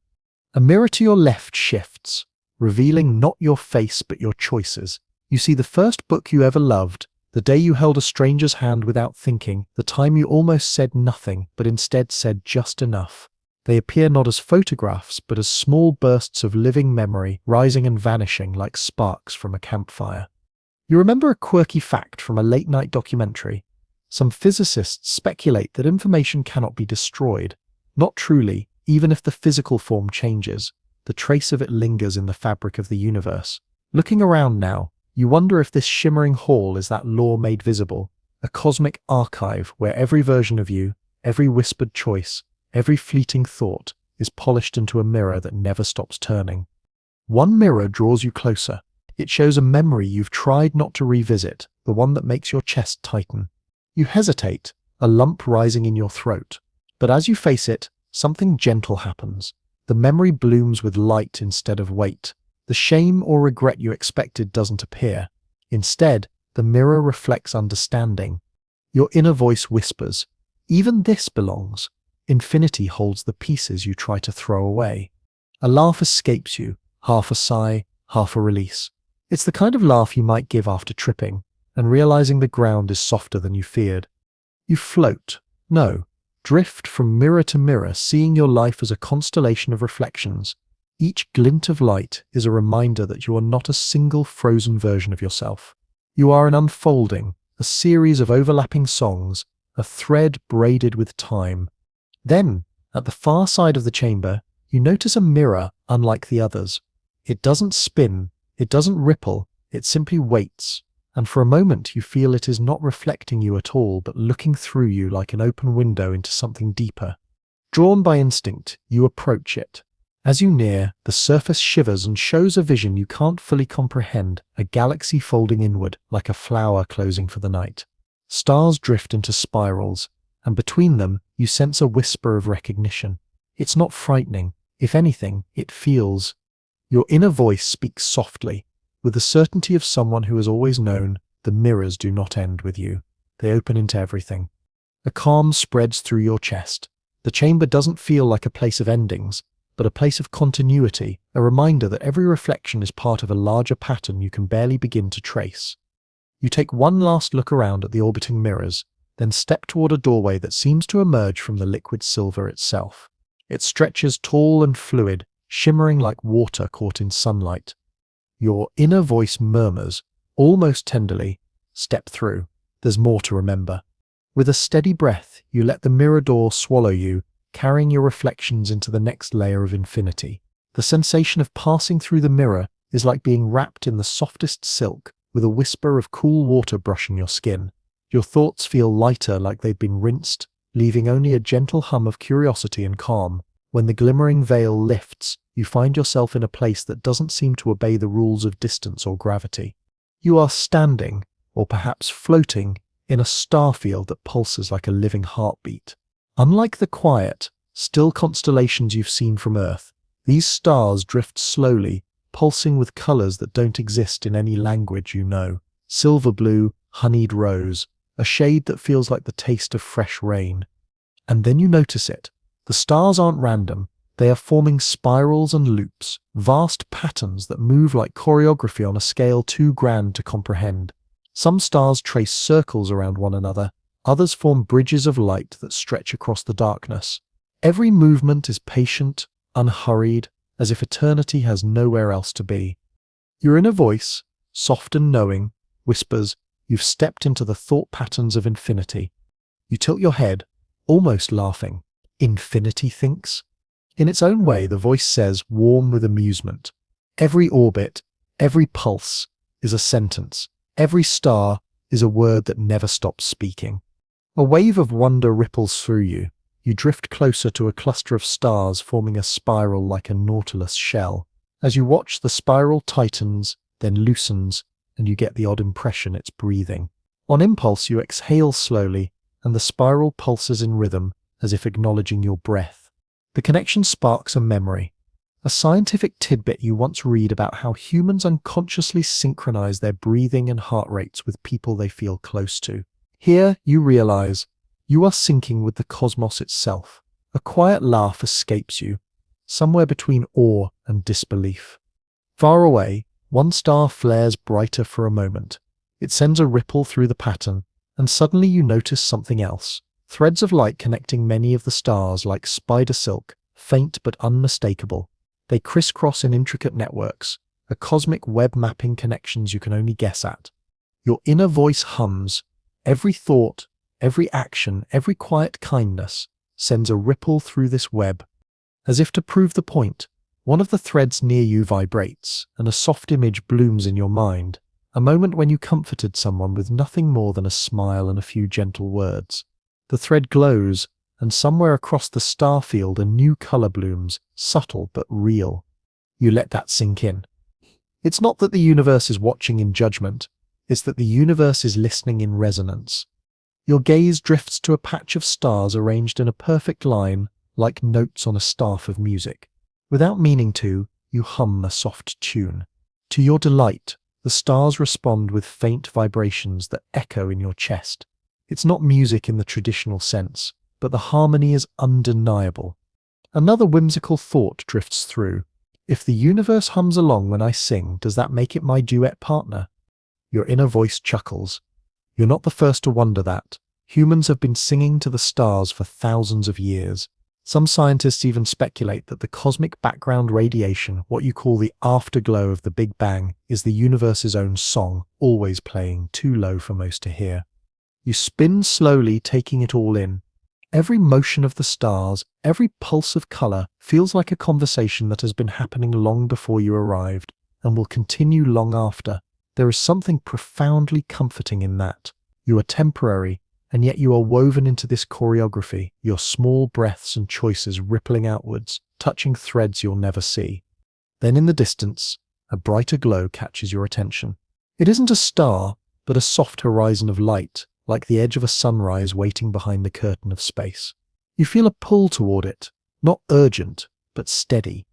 A mirror to your left shifts, revealing not your face but your choices. You see the first book you ever loved, the day you held a stranger's hand without thinking, the time you almost said nothing but instead said just enough. They appear not as photographs but as small bursts of living memory, rising and vanishing like sparks from a campfire. You remember a quirky fact from a late-night documentary. Some physicists speculate that information cannot be destroyed. Not truly, even if the physical form changes. The trace of it lingers in the fabric of the universe. Looking around now, you wonder if this shimmering hall is that law made visible, a cosmic archive where every version of you, every whispered choice, every fleeting thought is polished into a mirror that never stops turning. One mirror draws you closer. It shows a memory you've tried not to revisit, the one that makes your chest tighten. You hesitate, a lump rising in your throat. But as you face it, something gentle happens. The memory blooms with light instead of weight. The shame or regret you expected doesn't appear. Instead, the mirror reflects understanding. Your inner voice whispers, "Even this belongs." Infinity holds the pieces you try to throw away. A laugh escapes you, half a sigh, half a release. It's the kind of laugh you might give after tripping, and realizing the ground is softer than you feared. You float. No, drift from mirror to mirror, seeing your life as a constellation of reflections. Each glint of light is a reminder that you are not a single frozen version of yourself. You are an unfolding, a series of overlapping songs, a thread braided with time. Then, at the far side of the chamber, you notice a mirror unlike the others. It doesn't spin, it doesn't ripple, it simply waits. And for a moment you feel it is not reflecting you at all, but looking through you like an open window into something deeper. Drawn by instinct, you approach it. As you near, the surface shivers and shows a vision you can't fully comprehend, a galaxy folding inward like a flower closing for the night. Stars drift into spirals, and between them you sense a whisper of recognition. It's not frightening. If anything, it feels. Your inner voice speaks softly, with the certainty of someone who has always known. The mirrors do not end with you. They open into everything. A calm spreads through your chest. The chamber doesn't feel like a place of endings, but a place of continuity, a reminder that every reflection is part of a larger pattern you can barely begin to trace. You take one last look around at the orbiting mirrors, then step toward a doorway that seems to emerge from the liquid silver itself. It stretches tall and fluid, shimmering like water caught in sunlight. Your inner voice murmurs, almost tenderly, "Step through. There's more to remember." With a steady breath, you let the mirror door swallow you, carrying your reflections into the next layer of infinity. The sensation of passing through the mirror is like being wrapped in the softest silk, with a whisper of cool water brushing your skin. Your thoughts feel lighter, like they've been rinsed, leaving only a gentle hum of curiosity and calm. When the glimmering veil lifts, you find yourself in a place that doesn't seem to obey the rules of distance or gravity. You are standing, or perhaps floating, in a star field that pulses like a living heartbeat. Unlike the quiet, still constellations you've seen from Earth, these stars drift slowly, pulsing with colors that don't exist in any language you know. Silver blue, honeyed rose, a shade that feels like the taste of fresh rain. And then you notice it. The stars aren't random. They are forming spirals and loops, vast patterns that move like choreography on a scale too grand to comprehend. Some stars trace circles around one another, others form bridges of light that stretch across the darkness. Every movement is patient, unhurried, as if eternity has nowhere else to be. Your inner voice, soft and knowing, whispers, "You've stepped into the thought patterns of infinity." You tilt your head, almost laughing. Infinity thinks? In its own way, the voice says, warm with amusement. Every orbit, every pulse, is a sentence. Every star is a word that never stops speaking. A wave of wonder ripples through you. You drift closer to a cluster of stars forming a spiral like a nautilus shell. As you watch, the spiral tightens, then loosens, and you get the odd impression it's breathing. On impulse, you exhale slowly, and the spiral pulses in rhythm, as if acknowledging your breath. The connection sparks a memory, a scientific tidbit you once read about how humans unconsciously synchronize their breathing and heart rates with people they feel close to. Here, you realize you are syncing with the cosmos itself. A quiet laugh escapes you, somewhere between awe and disbelief. Far away, one star flares brighter for a moment. It sends a ripple through the pattern, and suddenly you notice something else. Threads of light connecting many of the stars like spider silk, faint but unmistakable. They crisscross in intricate networks, a cosmic web mapping connections you can only guess at. Your inner voice hums. Every thought, every action, every quiet kindness sends a ripple through this web. As if to prove the point, one of the threads near you vibrates, and a soft image blooms in your mind, a moment when you comforted someone with nothing more than a smile and a few gentle words. The thread glows, and somewhere across the star field a new color blooms, subtle but real. You let that sink in. It's not that the universe is watching in judgment, it's that the universe is listening in resonance. Your gaze drifts to a patch of stars arranged in a perfect line, like notes on a staff of music. Without meaning to, you hum a soft tune. To your delight, the stars respond with faint vibrations that echo in your chest. It's not music in the traditional sense, but the harmony is undeniable. Another whimsical thought drifts through. If the universe hums along when I sing, does that make it my duet partner? Your inner voice chuckles. You're not the first to wonder that. Humans have been singing to the stars for thousands of years. Some scientists even speculate that the cosmic background radiation, what you call the afterglow of the Big Bang, is the universe's own song, always playing, too low for most to hear. You spin slowly, taking it all in. Every motion of the stars, every pulse of color feels like a conversation that has been happening long before you arrived and will continue long after. There is something profoundly comforting in that. You are temporary, and yet you are woven into this choreography, your small breaths and choices rippling outwards, touching threads you'll never see. Then in the distance, a brighter glow catches your attention. It isn't a star, but a soft horizon of light, like the edge of a sunrise waiting behind the curtain of space. You feel a pull toward it, not urgent, but steady.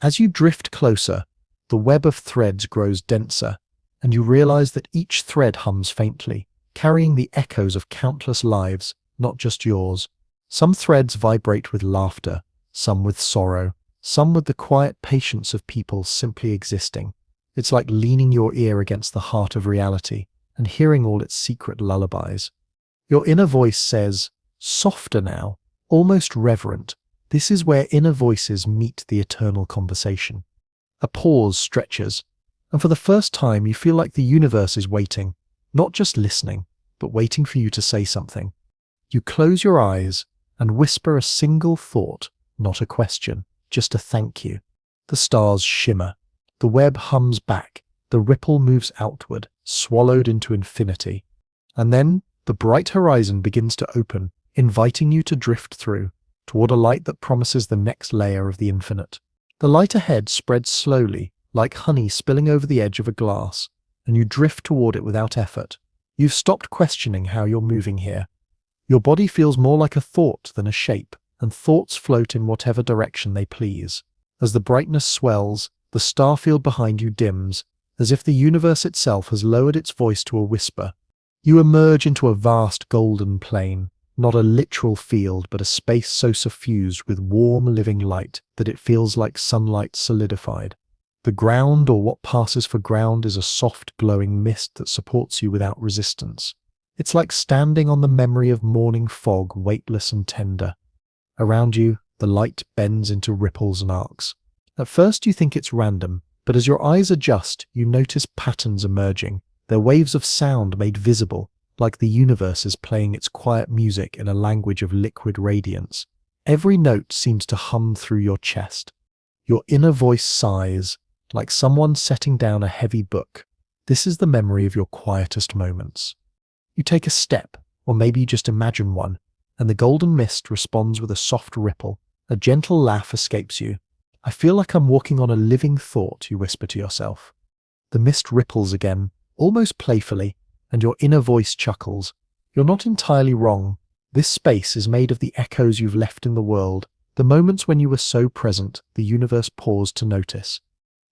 As you drift closer, the web of threads grows denser, and you realize that each thread hums faintly, carrying the echoes of countless lives, not just yours. Some threads vibrate with laughter, some with sorrow, some with the quiet patience of people simply existing. It's like leaning your ear against the heart of reality and hearing all its secret lullabies. Your inner voice says, softer now, almost reverent. This is where inner voices meet the eternal conversation. A pause stretches, and for the first time you feel like the universe is waiting, not just listening, but waiting for you to say something. You close your eyes and whisper a single thought, not a question, just a thank you. The stars shimmer. The web hums back. The ripple moves outward, swallowed into infinity. And then the bright horizon begins to open, inviting you to drift through, toward a light that promises the next layer of the infinite. The light ahead spreads slowly, like honey spilling over the edge of a glass, and you drift toward it without effort. You've stopped questioning how you're moving here. Your body feels more like a thought than a shape, and thoughts float in whatever direction they please. As the brightness swells, The starfield behind you dims, as if the universe itself has lowered its voice to a whisper. You emerge into a vast golden plain, not a literal field, but a space so suffused with warm, living light that it feels like sunlight solidified. The ground, or what passes for ground, is a soft, glowing mist that supports you without resistance. It's like standing on the memory of morning fog, weightless and tender. Around you, the light bends into ripples and arcs. At first you think it's random, but as your eyes adjust, you notice patterns emerging. They're waves of sound made visible, like the universe is playing its quiet music in a language of liquid radiance. Every note seems to hum through your chest. Your inner voice sighs, like someone setting down a heavy book. This is the memory of your quietest moments. You take a step, or maybe you just imagine one, and the golden mist responds with a soft ripple. A gentle laugh escapes you. I feel like I'm walking on a living thought, you whisper to yourself. The mist ripples again, almost playfully, and your inner voice chuckles. You're not entirely wrong. This space is made of the echoes you've left in the world, the moments when you were so present, the universe paused to notice.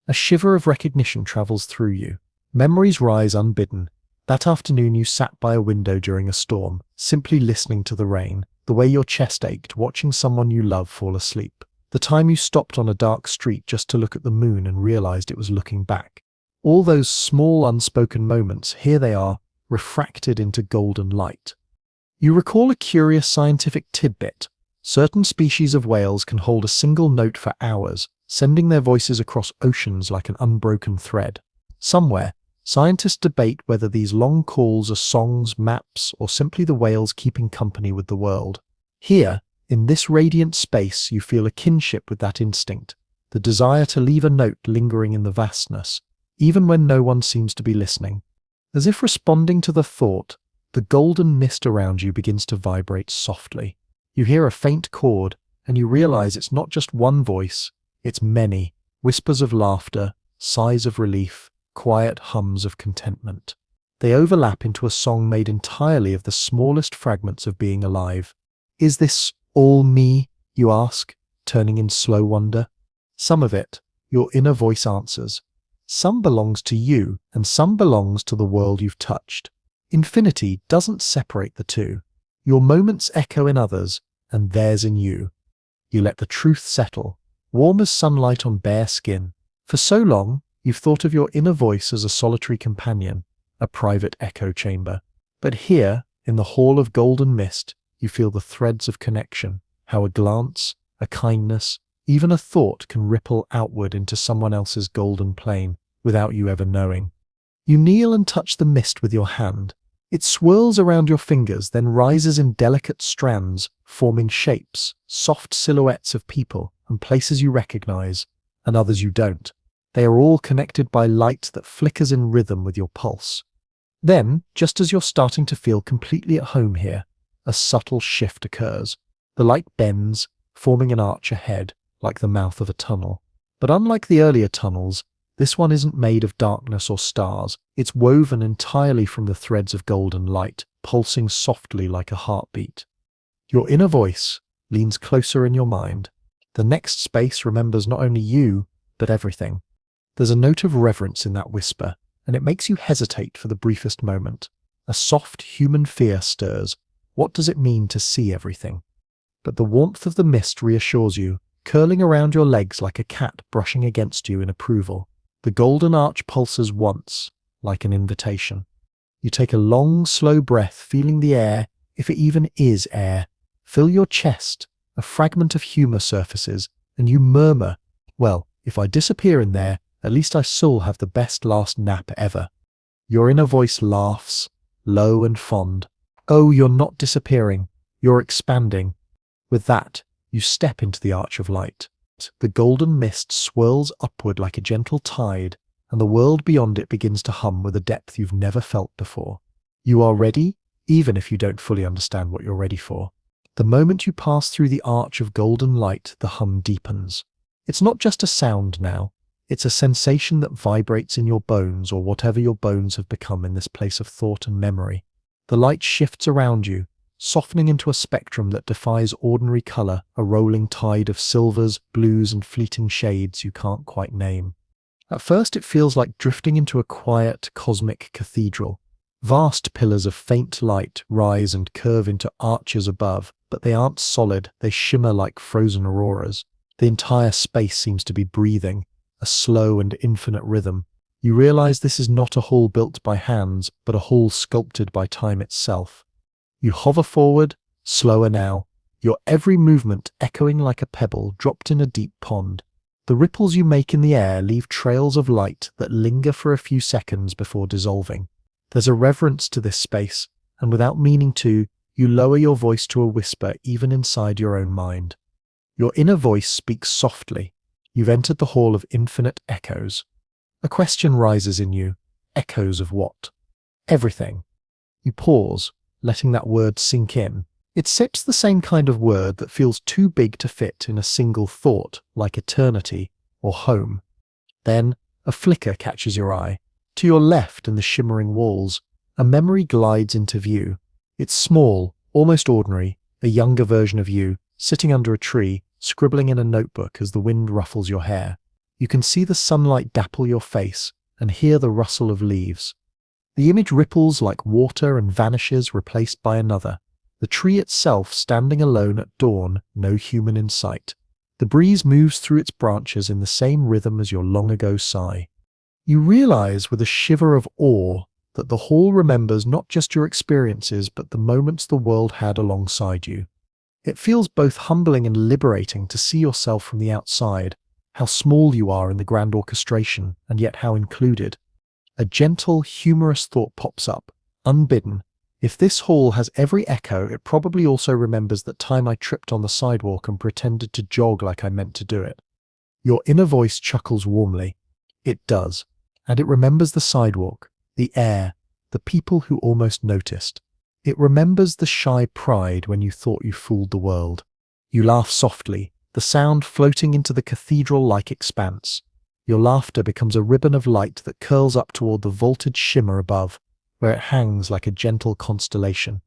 A shiver of recognition travels through you. Memories rise unbidden. That afternoon you sat by a window during a storm, simply listening to the rain, the way your chest ached watching someone you love fall asleep. The time you stopped on a dark street just to look at the moon and realized it was looking back. All those small unspoken moments, here they are, refracted into golden light. You recall a curious scientific tidbit. Certain species of whales can hold a single note for hours, sending their voices across oceans like an unbroken thread. Somewhere, scientists debate whether these long calls are songs, maps, or simply the whales keeping company with the world. Here, in this radiant space, you feel a kinship with that instinct, the desire to leave a note lingering in the vastness, even when no one seems to be listening. As if responding to the thought, the golden mist around you begins to vibrate softly. You hear a faint chord, and you realize it's not just one voice, it's many, whispers of laughter, sighs of relief, quiet hums of contentment. They overlap into a song made entirely of the smallest fragments of being alive. Is this all me, you ask, turning in slow wonder? Some of it, your inner voice answers. Some belongs to you, and some belongs to the world you've touched. Infinity doesn't separate the two. Your moments echo in others, and theirs in you. You let the truth settle, warm as sunlight on bare skin. For so long, you've thought of your inner voice as a solitary companion, a private echo chamber. But here, in the hall of golden mist, you feel the threads of connection, how a glance, a kindness, even a thought can ripple outward into someone else's golden plane, without you ever knowing. You kneel and touch the mist with your hand. It swirls around your fingers, then rises in delicate strands, forming shapes, soft silhouettes of people and places you recognize, and others you don't. They are all connected by light that flickers in rhythm with your pulse. Then, just as you're starting to feel completely at home here, a subtle shift occurs. The light bends, forming an arch ahead, like the mouth of a tunnel. But unlike the earlier tunnels, this one isn't made of darkness or stars. It's woven entirely from the threads of golden light, pulsing softly like a heartbeat. Your inner voice leans closer in your mind. The next space remembers not only you, but everything. There's a note of reverence in that whisper, and it makes you hesitate for the briefest moment. A soft human fear stirs. What does it mean to see everything? But the warmth of the mist reassures you, curling around your legs like a cat brushing against you in approval. The golden arch pulses once, like an invitation. You take a long, slow breath, feeling the air, if it even is air, fill your chest. A fragment of humor surfaces, and you murmur, "Well, if I disappear in there, at least I still have the best last nap ever." Your inner voice laughs, low and fond. "Oh, you're not disappearing. You're expanding." With that, you step into the arch of light. The golden mist swirls upward like a gentle tide, and the world beyond it begins to hum with a depth you've never felt before. You are ready, even if you don't fully understand what you're ready for. The moment you pass through the arch of golden light, the hum deepens. It's not just a sound now. It's a sensation that vibrates in your bones, or whatever your bones have become in this place of thought and memory. The light shifts around you, softening into a spectrum that defies ordinary color, a rolling tide of silvers, blues, and fleeting shades you can't quite name. At first it feels like drifting into a quiet, cosmic cathedral. Vast pillars of faint light rise and curve into arches above, but they aren't solid, they shimmer like frozen auroras. The entire space seems to be breathing, a slow and infinite rhythm. You realize this is not a hall built by hands, but a hall sculpted by time itself. You hover forward, slower now, your every movement echoing like a pebble dropped in a deep pond. The ripples you make in the air leave trails of light that linger for a few seconds before dissolving. There's a reverence to this space, and without meaning to, you lower your voice to a whisper even inside your own mind. Your inner voice speaks softly. You've entered the hall of infinite echoes. A question rises in you. Echoes of what? Everything. You pause, letting that word sink in. It's the same kind of word that feels too big to fit in a single thought, like eternity or home. Then, a flicker catches your eye. To your left in the shimmering walls, a memory glides into view. It's small, almost ordinary, a younger version of you, sitting under a tree, scribbling in a notebook as the wind ruffles your hair. You can see the sunlight dapple your face and hear the rustle of leaves. The image ripples like water and vanishes, replaced by another. The tree itself standing alone at dawn, no human in sight. The breeze moves through its branches in the same rhythm as your long-ago sigh. You realize with a shiver of awe that the hall remembers not just your experiences but the moments the world had alongside you. It feels both humbling and liberating to see yourself from the outside, how small you are in the grand orchestration, and yet how included. A gentle, humorous thought pops up, unbidden. If this hall has every echo, it probably also remembers that time I tripped on the sidewalk and pretended to jog like I meant to do it. Your inner voice chuckles warmly. It does. And it remembers the sidewalk, the air, the people who almost noticed. It remembers the shy pride when you thought you fooled the world. You laugh softly, the sound floating into the cathedral-like expanse. Your laughter becomes a ribbon of light that curls up toward the vaulted shimmer above, where it hangs like a gentle constellation.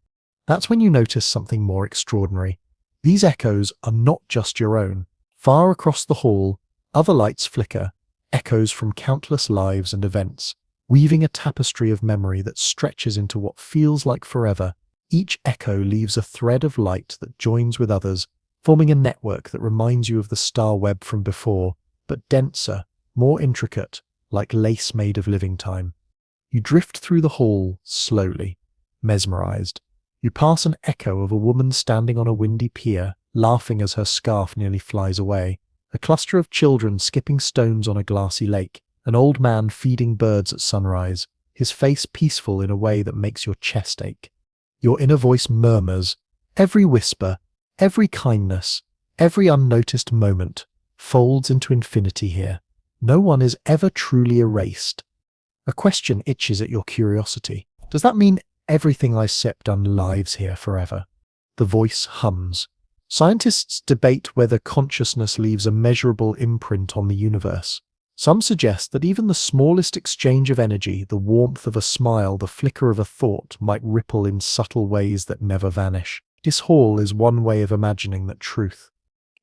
That's when you notice something more extraordinary. These echoes are not just your own. Far across the hall, other lights flicker, echoes from countless lives and events, weaving a tapestry of memory that stretches into what feels like forever. Each echo leaves a thread of light that joins with others, forming a network that reminds you of the star web from before, but denser, more intricate, like lace made of living time. You drift through the hall, slowly, mesmerized. You pass an echo of a woman standing on a windy pier, laughing as her scarf nearly flies away, a cluster of children skipping stones on a glassy lake, an old man feeding birds at sunrise, his face peaceful in a way that makes your chest ache. Your inner voice murmurs, every whisper, every kindness, every unnoticed moment, folds into infinity here. No one is ever truly erased. A question itches at your curiosity. Does that mean everything I sipped on lives here forever? The voice hums. Scientists debate whether consciousness leaves a measurable imprint on the universe. Some suggest that even the smallest exchange of energy, the warmth of a smile, the flicker of a thought, might ripple in subtle ways that never vanish. This hall is one way of imagining that truth.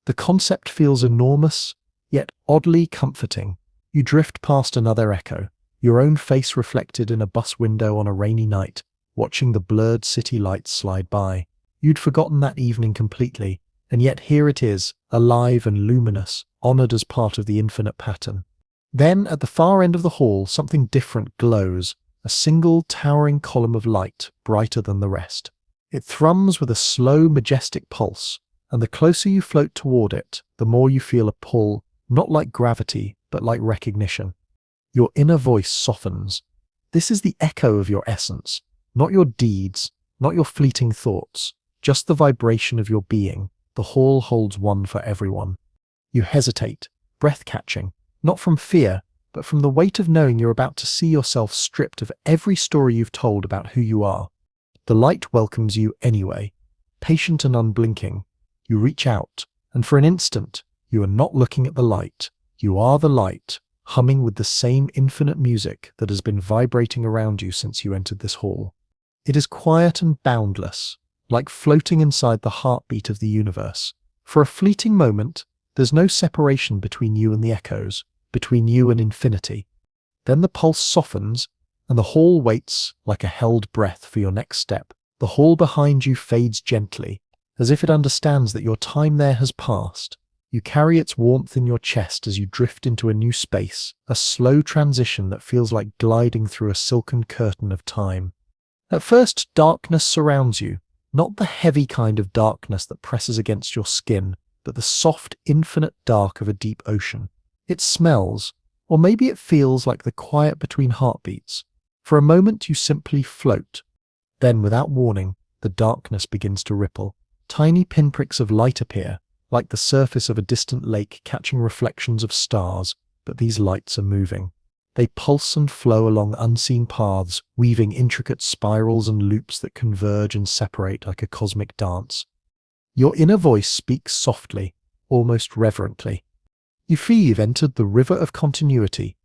The concept feels enormous, yet oddly comforting. You drift past another echo, your own face reflected in a bus window on a rainy night, watching the blurred city lights slide by. You'd forgotten that evening completely, and yet here it is, alive and luminous, honored as part of the infinite pattern. Then, at the far end of the hall, something different glows, a single towering column of light, brighter than the rest. It thrums with a slow, majestic pulse, and the closer you float toward it, the more you feel a pull, not like gravity, but like recognition. Your inner voice softens. This is the echo of your essence, not your deeds, not your fleeting thoughts, just the vibration of your being. The hall holds one for everyone. You hesitate, breath-catching, not from fear, but from the weight of knowing you're about to see yourself stripped of every story you've told about who you are. The light welcomes you anyway, patient and unblinking. You reach out, and for an instant, you are not looking at the light. You are the light, humming with the same infinite music that has been vibrating around you since you entered this hall. It is quiet and boundless, like floating inside the heartbeat of the universe. For a fleeting moment, there's no separation between you and the echoes, between you and infinity. Then the pulse softens, and the hall waits like a held breath for your next step. The hall behind you fades gently, as if it understands that your time there has passed. You carry its warmth in your chest as you drift into a new space, a slow transition that feels like gliding through a silken curtain of time. At first, darkness surrounds you, not the heavy kind of darkness that presses against your skin, but the soft, infinite dark of a deep ocean. It smells, or maybe it feels like the quiet between heartbeats. For a moment, you simply float. Then, without warning, the darkness begins to ripple. Tiny pinpricks of light appear, like the surface of a distant lake catching reflections of stars, but these lights are moving. They pulse and flow along unseen paths, weaving intricate spirals and loops that converge and separate like a cosmic dance. Your inner voice speaks softly, almost reverently. You feel you've entered the river of continuity.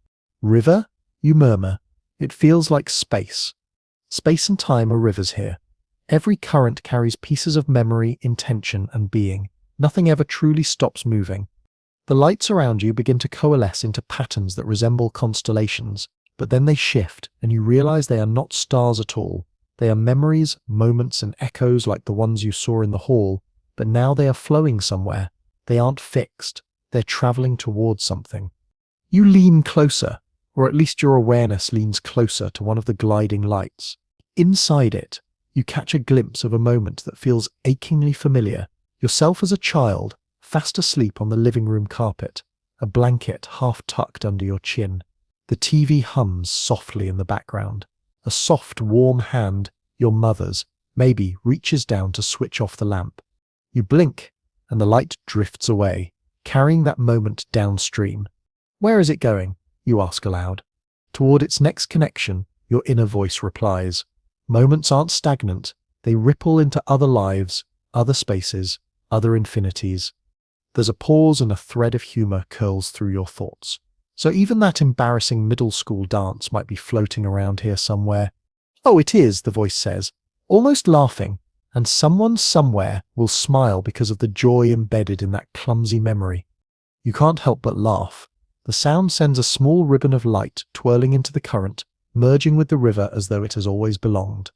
River? You murmur. It feels like space. Space and time are rivers here. Every current carries pieces of memory, intention, and being. Nothing ever truly stops moving. The lights around you begin to coalesce into patterns that resemble constellations, but then they shift, and you realize they are not stars at all. They are memories, moments, and echoes like the ones you saw in the hall, but now they are flowing somewhere. They aren't fixed. They're traveling towards something. You lean closer, or at least your awareness leans closer to one of the gliding lights. Inside it, you catch a glimpse of a moment that feels achingly familiar. Yourself as a child, fast asleep on the living room carpet, a blanket half tucked under your chin. The TV hums softly in the background. A soft, warm hand, your mother's, maybe reaches down to switch off the lamp. You blink, and the light drifts away, carrying that moment downstream. Where is it going? You ask aloud. Toward its next connection, your inner voice replies. Moments aren't stagnant. They ripple into other lives, other spaces, other infinities. There's a pause and a thread of humor curls through your thoughts. So even that embarrassing middle school dance might be floating around here somewhere. Oh, it is, the voice says, almost laughing, and someone somewhere will smile because of the joy embedded in that clumsy memory. You can't help but laugh. The sound sends a small ribbon of light twirling into the current, merging with the river as though it has always belonged.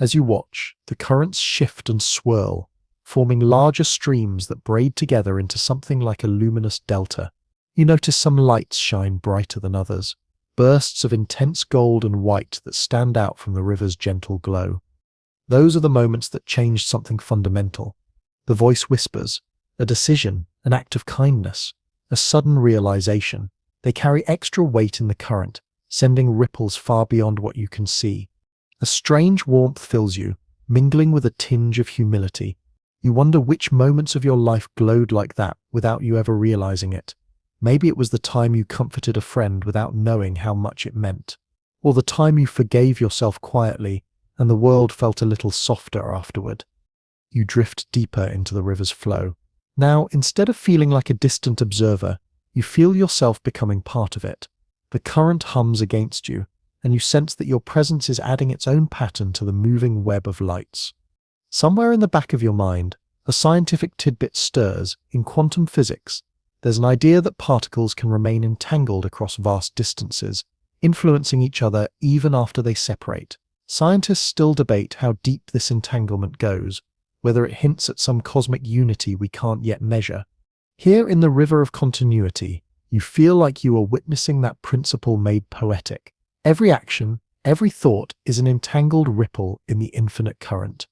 As you watch, the currents shift and swirl, forming larger streams that braid together into something like a luminous delta. You notice some lights shine brighter than others, bursts of intense gold and white that stand out from the river's gentle glow. Those are the moments that change something fundamental. The voice whispers, a decision, an act of kindness, a sudden realization. They carry extra weight in the current, sending ripples far beyond what you can see. A strange warmth fills you, mingling with a tinge of humility. You wonder which moments of your life glowed like that without you ever realizing it. Maybe it was the time you comforted a friend without knowing how much it meant, or the time you forgave yourself quietly and the world felt a little softer afterward. You drift deeper into the river's flow. Now, instead of feeling like a distant observer, you feel yourself becoming part of it. The current hums against you, and you sense that your presence is adding its own pattern to the moving web of lights. Somewhere in the back of your mind, a scientific tidbit stirs. In quantum physics, there's an idea that particles can remain entangled across vast distances, influencing each other even after they separate. Scientists still debate how deep this entanglement goes, whether it hints at some cosmic unity we can't yet measure. Here in the river of continuity, you feel like you are witnessing that principle made poetic. Every action, every thought is an entangled ripple in the infinite current.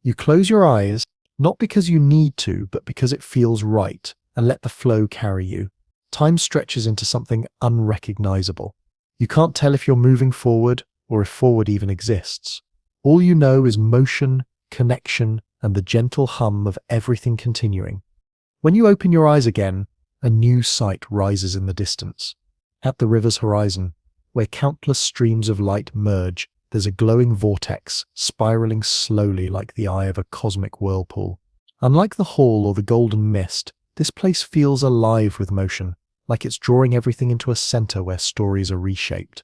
You close your eyes, not because you need to, but because it feels right, and let the flow carry you. Time stretches into something unrecognizable. You can't tell if you're moving forward, or if forward even exists. All you know is motion, connection, and the gentle hum of everything continuing. When you open your eyes again, a new sight rises in the distance. At the river's horizon, where countless streams of light merge, there's a glowing vortex, spiraling slowly like the eye of a cosmic whirlpool. Unlike the hall or the golden mist, this place feels alive with motion, like it's drawing everything into a center where stories are reshaped.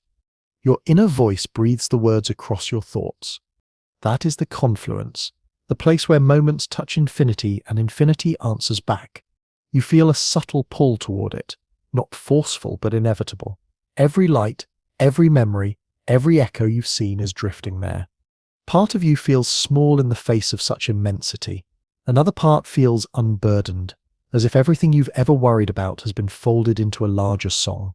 Your inner voice breathes the words across your thoughts. That is the confluence, the place where moments touch infinity and infinity answers back. You feel a subtle pull toward it, not forceful but inevitable. Every light, every memory, every echo you've seen is drifting there. Part of you feels small in the face of such immensity. Another part feels unburdened, as if everything you've ever worried about has been folded into a larger song.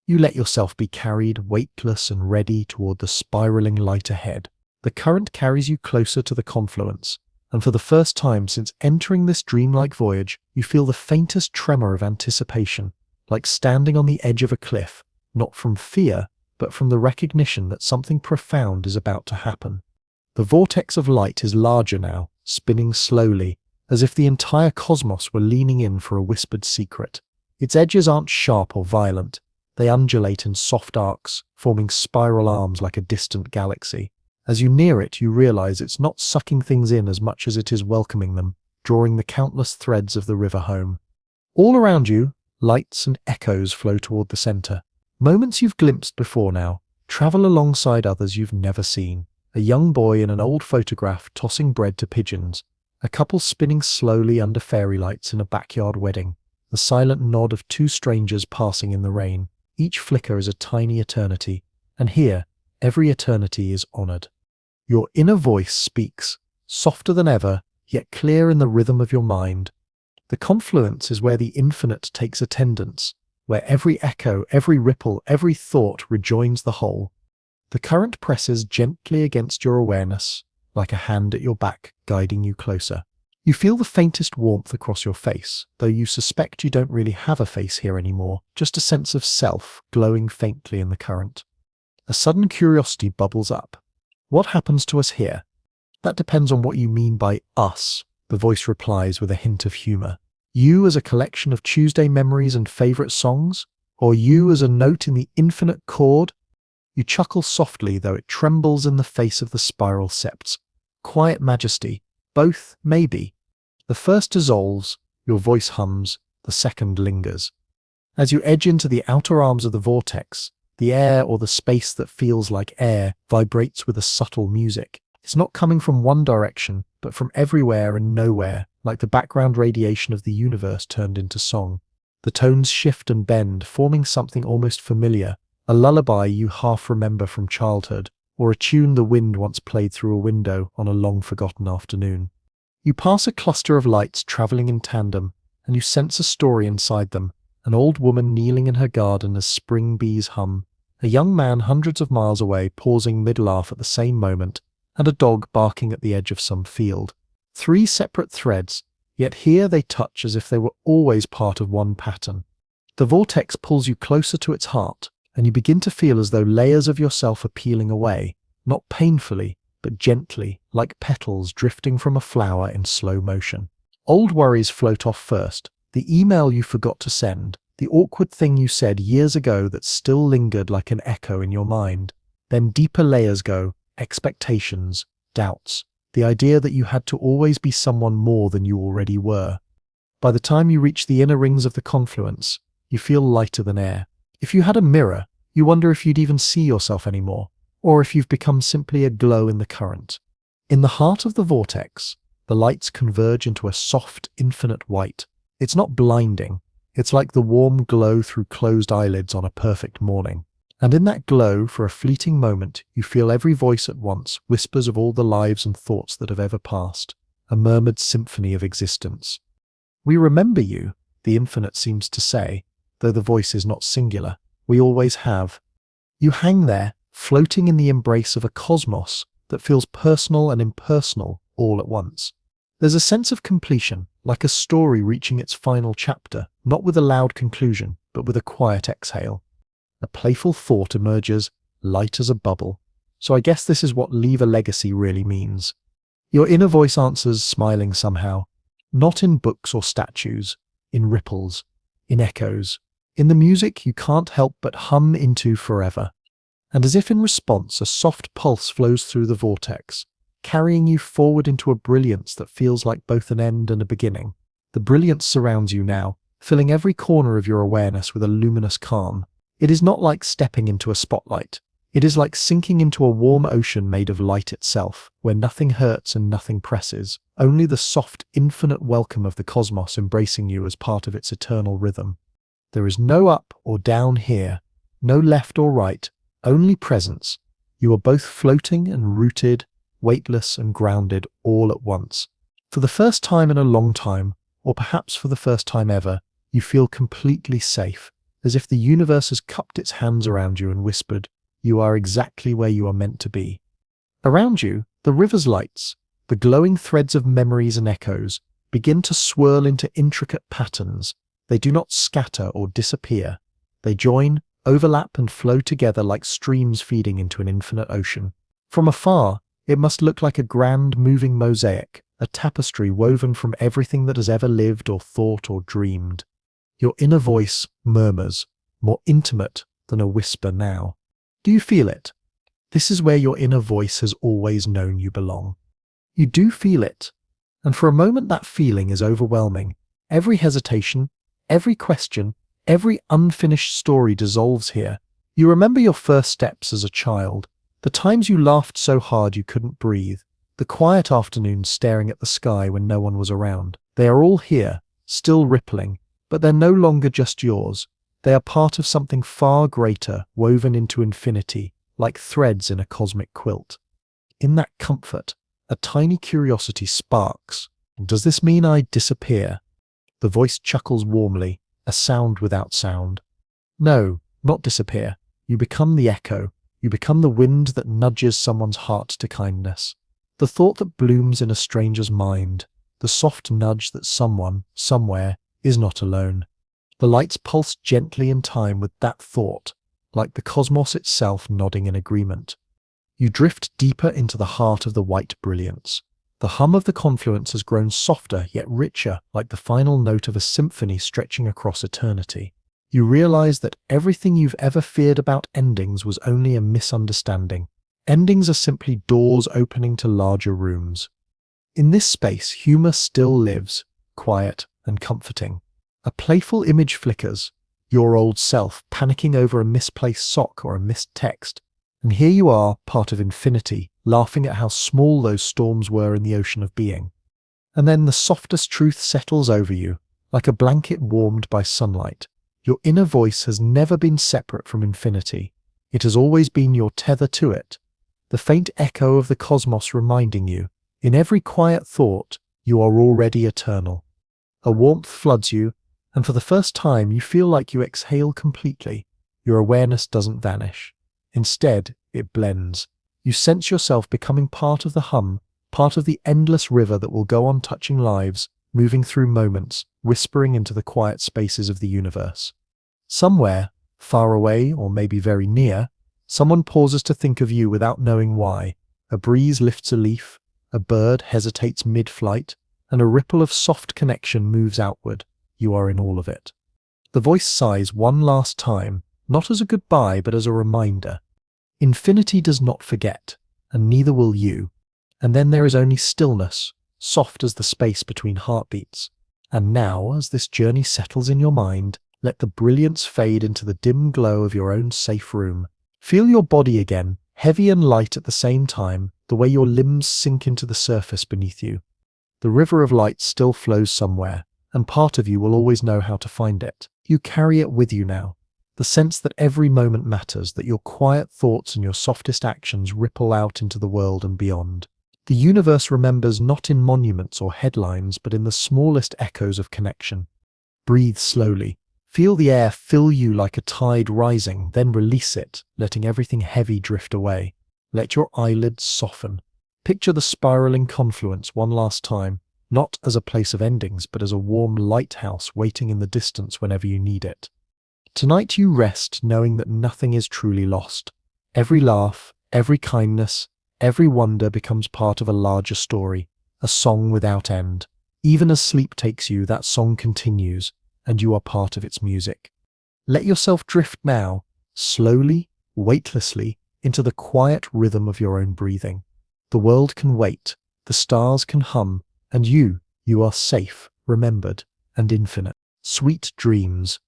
You let yourself be carried, weightless and ready, toward the spiraling light ahead. The current carries you closer to the confluence, and for the first time since entering this dreamlike voyage, you feel the faintest tremor of anticipation, like standing on the edge of a cliff, not from fear, but from the recognition that something profound is about to happen. The vortex of light is larger now, spinning slowly, as if the entire cosmos were leaning in for a whispered secret. Its edges aren't sharp or violent. They undulate in soft arcs, forming spiral arms like a distant galaxy. As you near it, you realize it's not sucking things in as much as it is welcoming them, drawing the countless threads of the river home. All around you, lights and echoes flow toward the center. Moments you've glimpsed before now, travel alongside others you've never seen. A young boy in an old photograph tossing bread to pigeons. A couple spinning slowly under fairy lights in a backyard wedding. The silent nod of two strangers passing in the rain. Each flicker is a tiny eternity, and here, every eternity is honored. Your inner voice speaks, softer than ever, yet clear in the rhythm of your mind. The confluence is where the infinite takes attendance, where every echo, every ripple, every thought rejoins the whole. The current presses gently against your awareness, like a hand at your back, guiding you closer. You feel the faintest warmth across your face, though you suspect you don't really have a face here anymore, just a sense of self glowing faintly in the current. A sudden curiosity bubbles up. What happens to us here? That depends on what you mean by us, the voice replies with a hint of humor. You as a collection of Tuesday memories and favorite songs? Or you as a note in the infinite chord? You chuckle softly, though it trembles in the face of the spiral septs. Quiet majesty. Both, maybe. The first dissolves, your voice hums, the second lingers. As you edge into the outer arms of the vortex, the air, or the space that feels like air, vibrates with a subtle music. It's not coming from one direction, but from everywhere and nowhere, like the background radiation of the universe turned into song. The tones shift and bend, forming something almost familiar, a lullaby you half remember from childhood, or a tune the wind once played through a window on a long-forgotten afternoon. You pass a cluster of lights traveling in tandem, and you sense a story inside them. An old woman kneeling in her garden as spring bees hum, a young man hundreds of miles away pausing mid-laugh at the same moment, and a dog barking at the edge of some field. 3 separate threads, yet here they touch as if they were always part of one pattern. The vortex pulls you closer to its heart, and you begin to feel as though layers of yourself are peeling away, not painfully, but gently, like petals drifting from a flower in slow motion. Old worries float off first, the email you forgot to send, the awkward thing you said years ago that still lingered like an echo in your mind. Then deeper layers go, expectations, doubts, the idea that you had to always be someone more than you already were. By the time you reach the inner rings of the confluence, you feel lighter than air. If you had a mirror, you wonder if you'd even see yourself anymore, or if you've become simply a glow in the current. In the heart of the vortex, the lights converge into a soft, infinite white. It's not blinding. It's like the warm glow through closed eyelids on a perfect morning. And in that glow, for a fleeting moment, you feel every voice at once, whispers of all the lives and thoughts that have ever passed, a murmured symphony of existence. We remember you, the infinite seems to say, though the voice is not singular. We always have. You hang there, floating in the embrace of a cosmos that feels personal and impersonal all at once. There's a sense of completion, like a story reaching its final chapter, not with a loud conclusion, but with a quiet exhale. A playful thought emerges, light as a bubble. So I guess this is what leave a legacy really means. Your inner voice answers, smiling somehow. Not in books or statues, in ripples, in echoes, in the music you can't help but hum into forever. And as if in response, a soft pulse flows through the vortex, carrying you forward into a brilliance that feels like both an end and a beginning. The brilliance surrounds you now, filling every corner of your awareness with a luminous calm. It is not like stepping into a spotlight. It is like sinking into a warm ocean made of light itself, where nothing hurts and nothing presses, only the soft, infinite welcome of the cosmos embracing you as part of its eternal rhythm. There is no up or down here, no left or right, only presence. You are both floating and rooted, weightless and grounded all at once. For the first time in a long time, or perhaps for the first time ever, you feel completely safe, as if the universe has cupped its hands around you and whispered, "You are exactly where you are meant to be." Around you, the river's lights, the glowing threads of memories and echoes, begin to swirl into intricate patterns. They do not scatter or disappear. They join, overlap and flow together like streams feeding into an infinite ocean. From afar, it must look like a grand moving mosaic, a tapestry woven from everything that has ever lived or thought or dreamed. Your inner voice murmurs, more intimate than a whisper now. Do you feel it? This is where your inner voice has always known you belong. You do feel it. And for a moment that feeling is overwhelming. Every hesitation, every question, every unfinished story dissolves here. You remember your first steps as a child, the times you laughed so hard you couldn't breathe, the quiet afternoons staring at the sky when no one was around. They are all here, still rippling, but they're no longer just yours. They are part of something far greater, woven into infinity, like threads in a cosmic quilt. In that comfort, a tiny curiosity sparks. Does this mean I disappear? The voice chuckles warmly, a sound without sound. No, not disappear. You become the echo. You become the wind that nudges someone's heart to kindness. The thought that blooms in a stranger's mind. The soft nudge that someone, somewhere, is not alone. The lights pulse gently in time with that thought, like the cosmos itself nodding in agreement. You drift deeper into the heart of the white brilliance. The hum of the confluence has grown softer yet richer, like the final note of a symphony stretching across eternity. You realize that everything you've ever feared about endings was only a misunderstanding. Endings are simply doors opening to larger rooms. In this space, humor still lives, quiet and comforting. A playful image flickers, your old self panicking over a misplaced sock or a missed text. And here you are, part of infinity, laughing at how small those storms were in the ocean of being. And then the softest truth settles over you, like a blanket warmed by sunlight. Your inner voice has never been separate from infinity. It has always been your tether to it. The faint echo of the cosmos reminding you, in every quiet thought, you are already eternal. A warmth floods you, and for the first time you feel like you exhale completely. Your awareness doesn't vanish. Instead, it blends. You sense yourself becoming part of the hum, part of the endless river that will go on touching lives, moving through moments, whispering into the quiet spaces of the universe. Somewhere, far away or maybe very near, someone pauses to think of you without knowing why. A breeze lifts a leaf, a bird hesitates mid-flight, and a ripple of soft connection moves outward. You are in all of it. The voice sighs one last time, not as a goodbye but as a reminder. Infinity does not forget, and neither will you. And then there is only stillness, soft as the space between heartbeats. And now, as this journey settles in your mind, let the brilliance fade into the dim glow of your own safe room. Feel your body again, heavy and light at the same time, the way your limbs sink into the surface beneath you. The river of light still flows somewhere, and part of you will always know how to find it. You carry it with you now. The sense that every moment matters, that your quiet thoughts and your softest actions ripple out into the world and beyond. The universe remembers not in monuments or headlines, but in the smallest echoes of connection. Breathe slowly. Feel the air fill you like a tide rising, then release it, letting everything heavy drift away. Let your eyelids soften. Picture the spiraling confluence one last time, not as a place of endings, but as a warm lighthouse waiting in the distance whenever you need it. Tonight you rest knowing that nothing is truly lost. Every laugh, every kindness, every wonder becomes part of a larger story, a song without end. Even as sleep takes you, that song continues, and you are part of its music. Let yourself drift now, slowly, weightlessly, into the quiet rhythm of your own breathing. The world can wait, the stars can hum, and you are safe, remembered, and infinite. Sweet dreams.